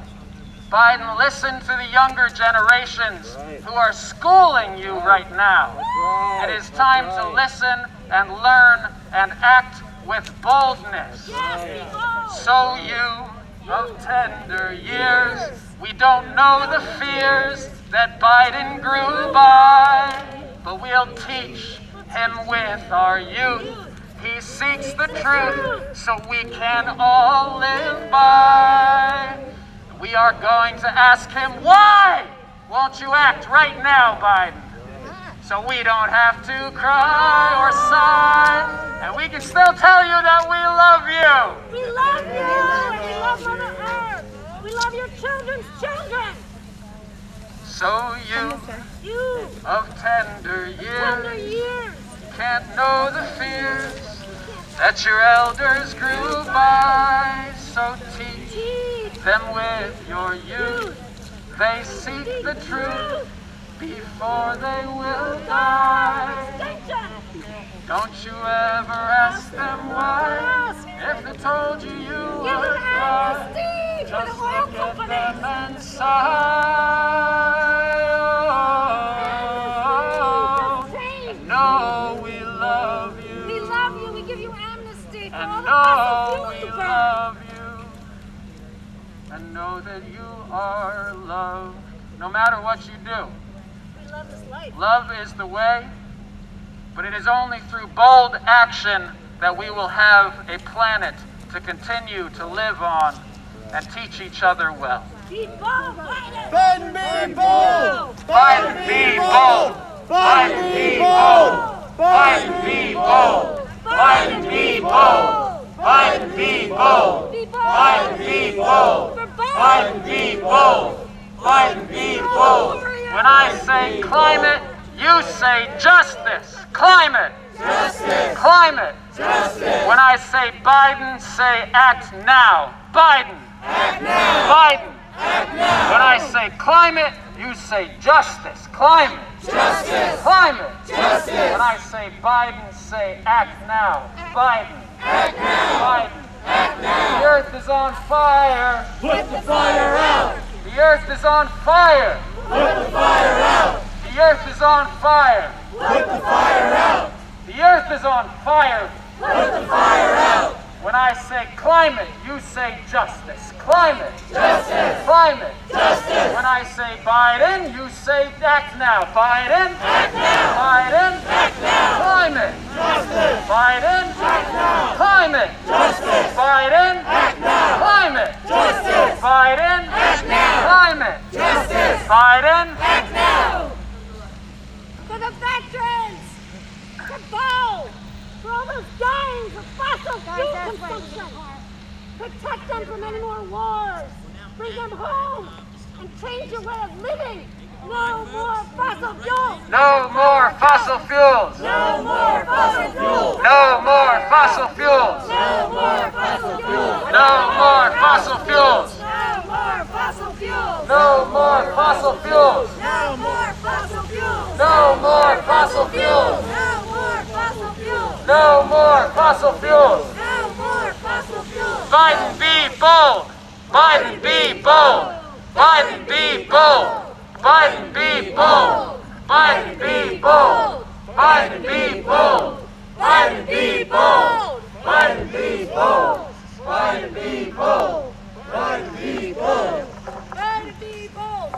Biden, listen to the younger generations who are schooling you right now. It is time to listen and learn and act with boldness. So you of tender years, we don't know the fears that Biden grew by, but we'll teach him with our youth. He seeks the truth so we can all live by. We are going to ask him, why won't you act right now, Biden? So we don't have to cry or sigh, and we can still tell you that we love you. We love you, and we love Mother Earth. We love your children's children. So you of tender years can't know the fears that your elders grew by. So teach them with your youth. They seek the truth before they will die. Don't you ever ask them why. If they told you you were fine, just look at them and sigh. Oh, and know we love you. We love you. We give you amnesty for And all the know fossil we fuels you burn. love you. And know that you are loved. No matter what you do. We love this life. Love is the way, but it is only through bold action that we will have a planet to continue to live on and teach each other well. Be bold, Biden. Biden, be bold. Biden, be bold. Biden, be bold. Biden, be bold. Biden, be bold. Biden, be bold. Biden, be bold. Biden, be bold. Biden, be bold. When I say climate, you say justice. Climate. Justice. Climate. Justice. When I say Biden, say act now. Biden. Act now. Biden. Act now. When I say climate, you say justice. Climate. Justice. Climate. Justice. When I say Biden, say act now. Biden. Act now. Biden. Act now. The earth is on fire. Put the fire out. The earth is on fire. Put the fire out. The earth is on fire. Put the fire out. The earth is on fire. Put the fire out. When I say climate, you say justice. Climate. Justice. Climate. Justice. When I say Biden, you say act now. Biden. Act now. Biden. Act now. Climate. Justice. Biden. Act now. Climate. Justice. Biden. Act now. Climate. Justice. Biden. Act now. Climate. Justice. Biden. Act now. For the veterans. For bold. For all those dying for fossil fuel consumption. Protect them from any more wars. Bring them home and change your way of living. No more fossil fuels. No more fossil fuels. No more fossil fuels. No more fossil fuels. No more fossil fuels. No more fossil fuels. No more fossil fuels. No more fossil fuels. No more fossil fuels. No more fossil fuels. No more fossil fuels. No more fossil fuels. No more fossil fuels. Biden, be bold. Biden, be bold. Biden, be bold. Biden, be bold. Biden, be bold. Biden, be bold. Biden, be bold. Biden, be bold. Biden, be bold. Biden, be bold. Biden, be bold.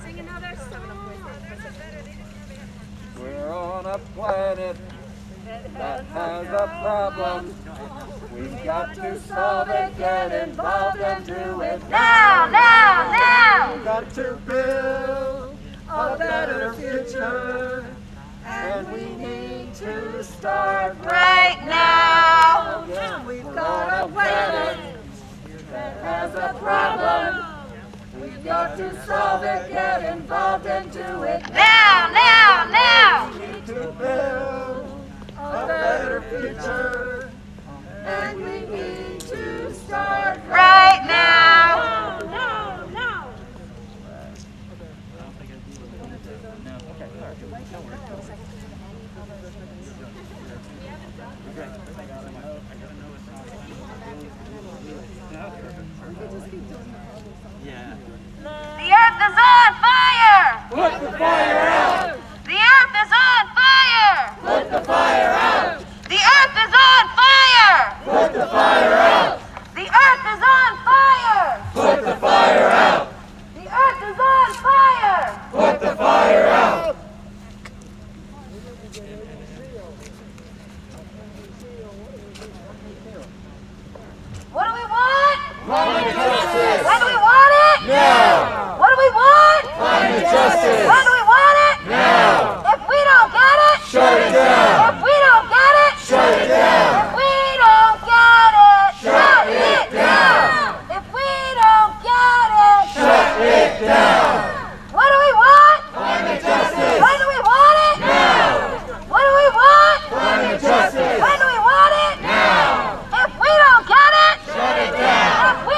Sing another song. We're on a planet that has a problem. We've got to solve it, get involved and do it Now, now, now. We've got to build a better future, and we need to start Right now. We've got a planet that has a problem. We've got to solve it, get involved and do it Now, now, now. We need to build a better future, and we need to start Right now. No, no. The earth is on fire. Put the fire out. The earth is on fire. Put the fire out. The earth is on fire. Put the fire out. The earth is on fire. Put the fire out. The earth is on fire. Put the fire out. What do we want? Climate justice. When do we want it? Now. What do we want? Climate justice. When do we want it? Now. If we don't get it, Shut it down. If we don't get it, Shut it down. If we don't get it, Shut it down. If we don't get it, Shut it down. What do we want? Climate justice. When do we want it? Now. What do we want? Climate justice. When do we want it? Now. If we don't get it, Shut it down. If we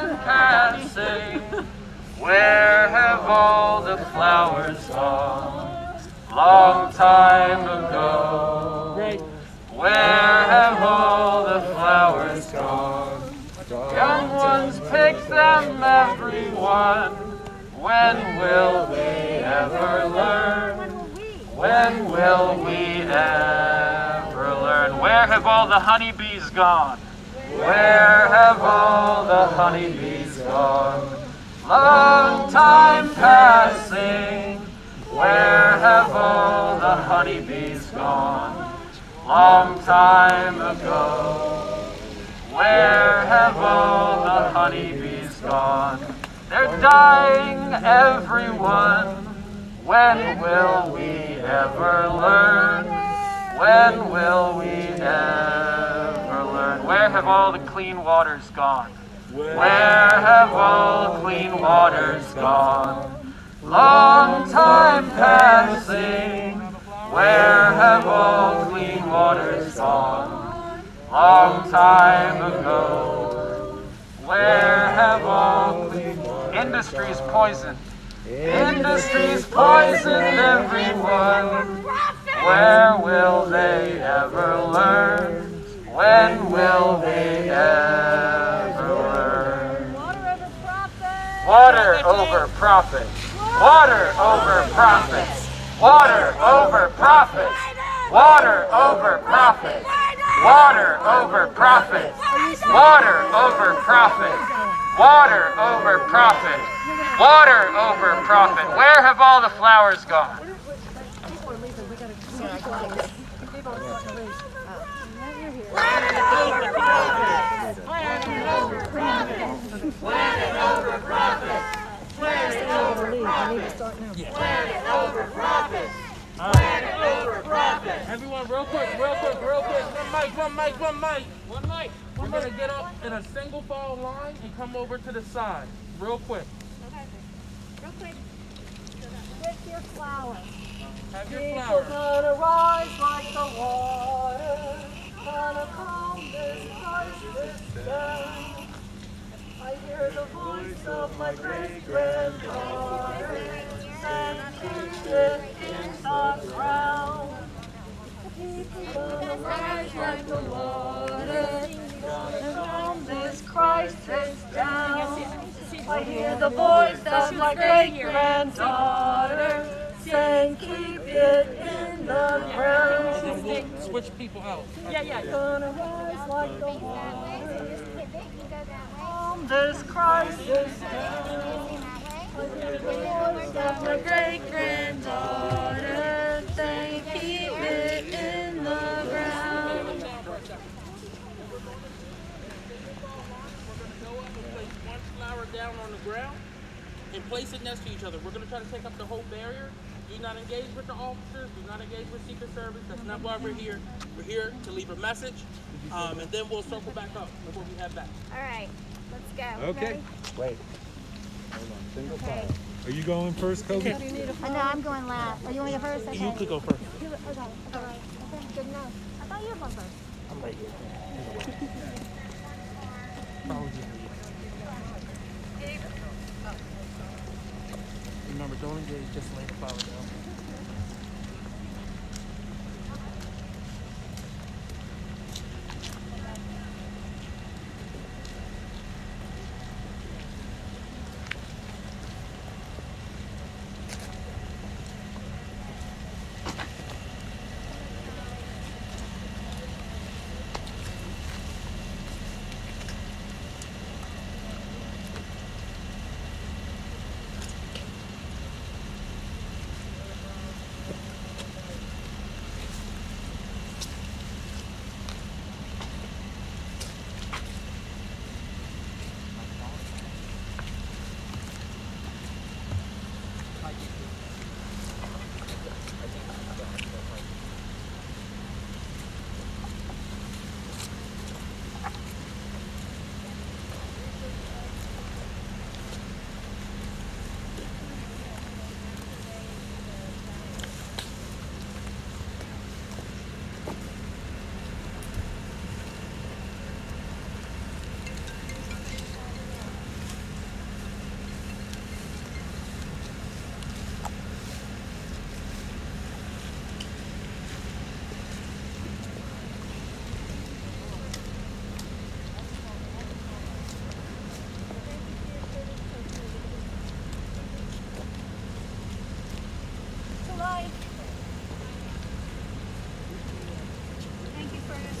passing? Where have all the flowers gone? Long time ago. Where have all the flowers gone? Young ones pick them, everyone. When will they ever learn? When will we ever learn? Where have all the honeybees gone? Where have all the honeybees gone? Long time passing. Where have all the honeybees gone? Long time ago. Where have all the honeybees gone? They're dying, everyone. When will we ever learn? When will we ever learn? Where have all the clean waters gone? Where have all clean waters gone? Long time passing. Where have all clean waters gone? Long time ago. Where have all clean waters gone? Industry's poisoned. Industry's poisoned everyone. Where will they ever learn? When will they ever learn? Water over profit. Water over profits. Water over profits. Water over profits. Water over profits. Water over profits. Water over profit. Water over profit. Where have all the flowers gone? Planet over profits. Planet over profits. Planet over profits. Planet over profits. Planet over profits. Planet over profits. Everyone, real quick. One mic. We're gonna get up in a single file line and come over to the side, real quick. Okay. Real quick. With your flowers. Have your People flowers. gonna rise like the water, gonna calm this crisis down. I hear the voice of my great-granddaughter, and keep it in the ground. People gonna rise like the water, gonna calm this crisis down. I hear the voice of my great-granddaughter, saying keep it in the ground. And we'll switch people out. Yeah. Gonna rise like the water. Calm this crisis down. I hear the voice of my great-granddaughter, saying keep it in the ground. One flower down on the ground and place it next to each other. We're going to try to take up the whole barrier. Do not engage with the officers. Do not engage with Secret Service. That's not why we're here. We're here to leave a message, and then we'll circle back up before we head back. All right, let's go. Okay. Ready? Wait. Hold on. Single file. Are you going first, Kobe? No, I'm going last. Oh, you want me to go first? Okay. You could go first. Okay, okay, good enough. I thought you were going first. I'm right here. Remember, don't engage, just lay the flower down.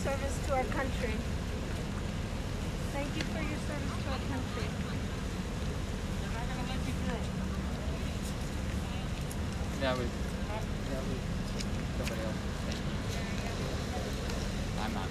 service to our country. Thank you for your service to our country. They're not gonna let you do it. Somebody else. Thank you. I'm not.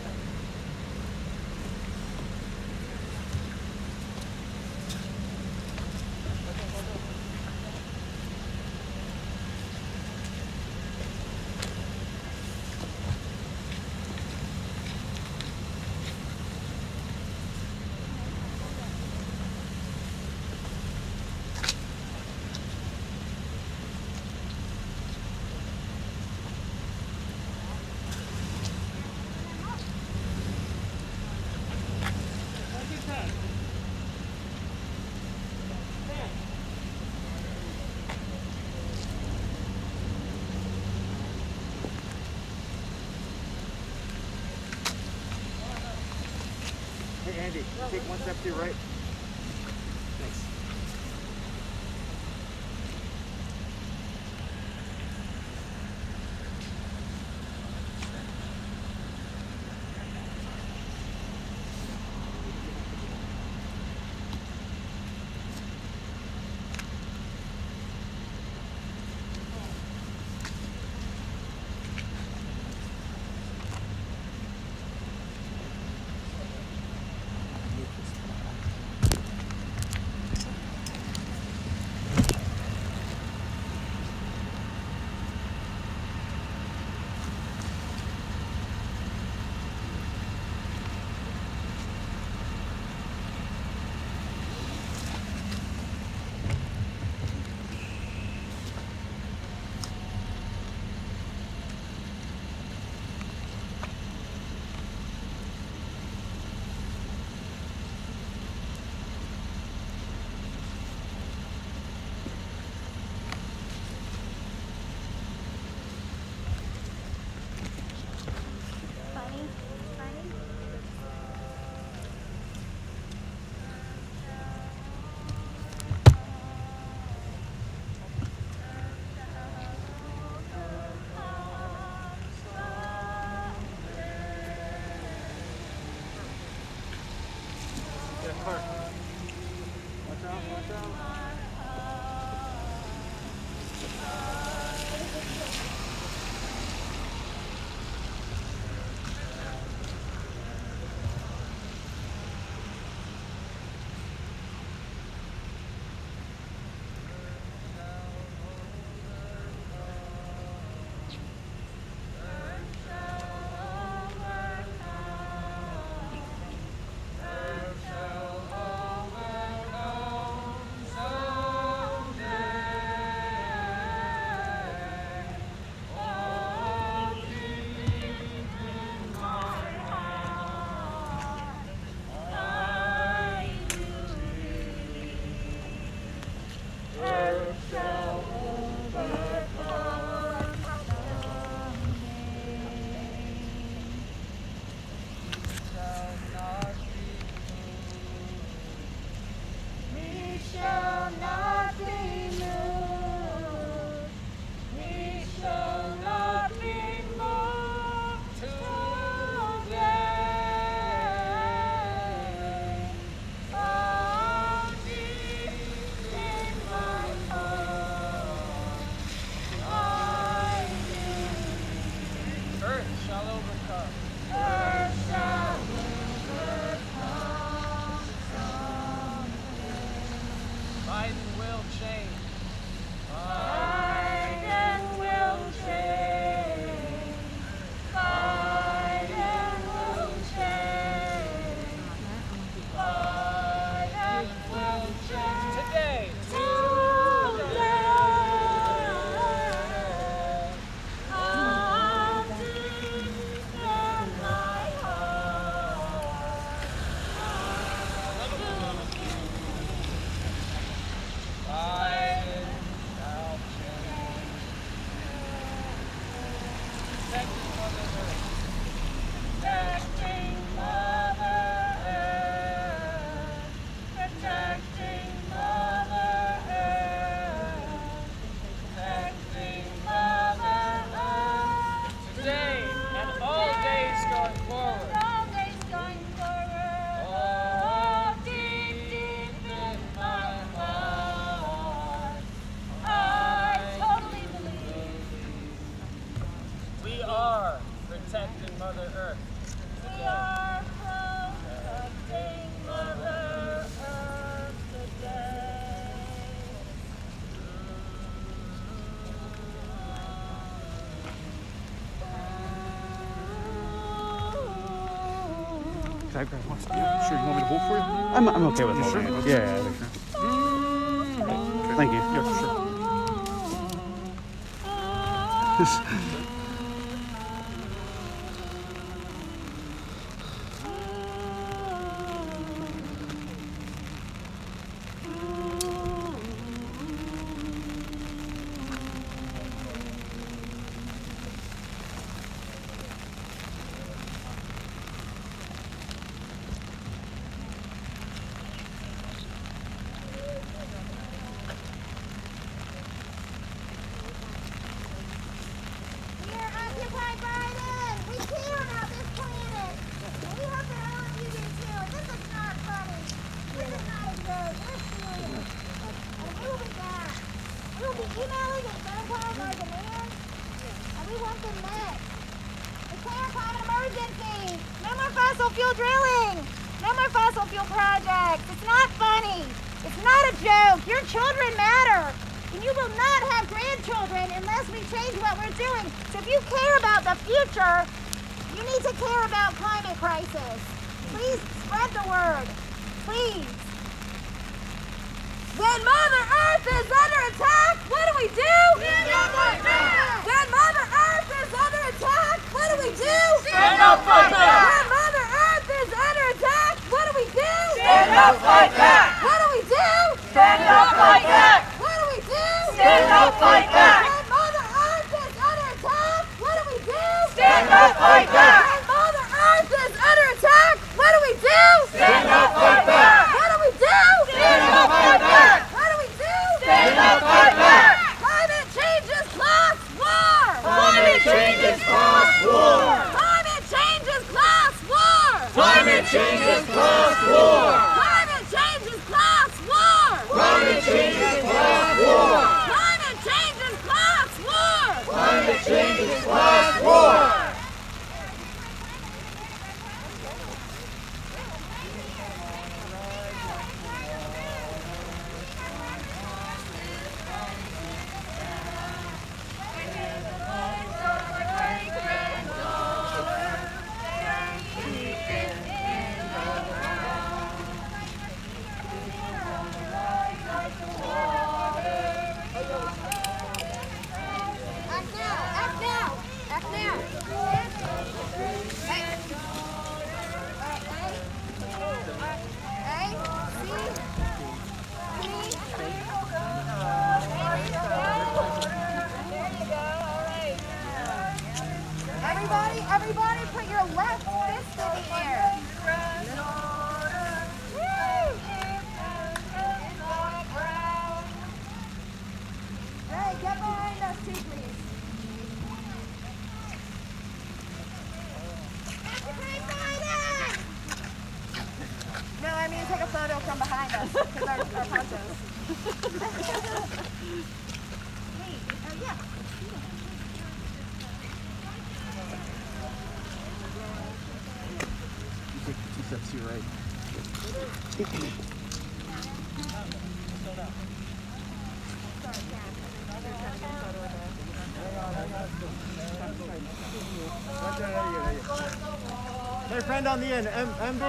Hey Andy, take one step to your right. Thanks. Shall overcome Mother Earth. We are protecting Mother Earth today. Can I grab one? Yeah, sure. You want me to hold for you? I'm okay with You holding sure? it. Yeah, thank you. Yeah, sure. We are occupied Biden. We care about this planet. And we hope that all of you do too. This is not funny. This is not a joke. We're serious. And we will be back. We will be emailing and phone calls our demands. And we want them met. Declare climate emergency. No more fossil fuel drilling. No more fossil fuel projects. It's not funny. It's not a joke. Your children matter. And you will not have grandchildren unless we change what we're doing. So if you care about the future, you need to care about climate crisis. Please spread the word. Please. When Mother Earth is under attack, what do we do? Stand up, fight back! When Mother Earth is under attack, what do we do? Stand up, fight back! When Mother Earth is under attack, what do we do? Stand up, fight back! What do we do? Stand up, fight back! What do we do? Stand up, fight back! When Mother Earth is under attack, what do we do? Stand up, fight back! When Mother Earth is under attack, what do we do? Stand up, fight back! What do we do? Stand up, fight back! What do we do? Stand up, fight back! Climate change is class war! Climate change is class war! Climate change is class war! Climate change is class war! Climate change is class war! Climate change is class war! Climate change is class war! Climate change is class war! Act now! Act now! Act now! Hey! Everybody put your left fist in the air. Woo! Hey, get behind us too, please. No, I mean take a photo from behind us, because our ponchos. Hey, yeah. You take 2 steps to your right. Hey, friend on the end, MB.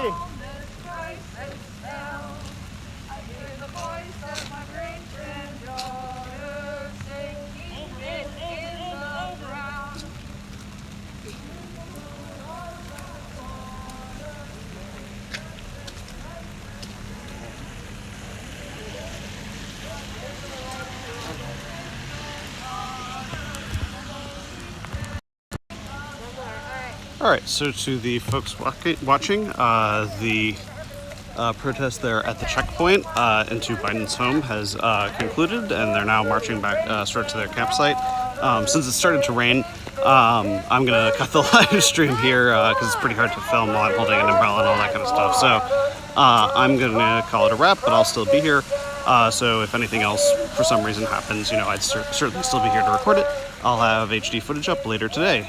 All right, so to the folks watching, the protest there at the checkpoint into Biden's home has concluded, and they're now marching back straight to their campsite. Since it started to rain, I'm gonna cut the live stream here because it's pretty hard to film while I'm holding an umbrella and all that kind of stuff. So I'm gonna call it a wrap, but I'll still be here. So if anything else for some reason happens, you know, I'd certainly still be here to record it. I'll have HD footage up later today.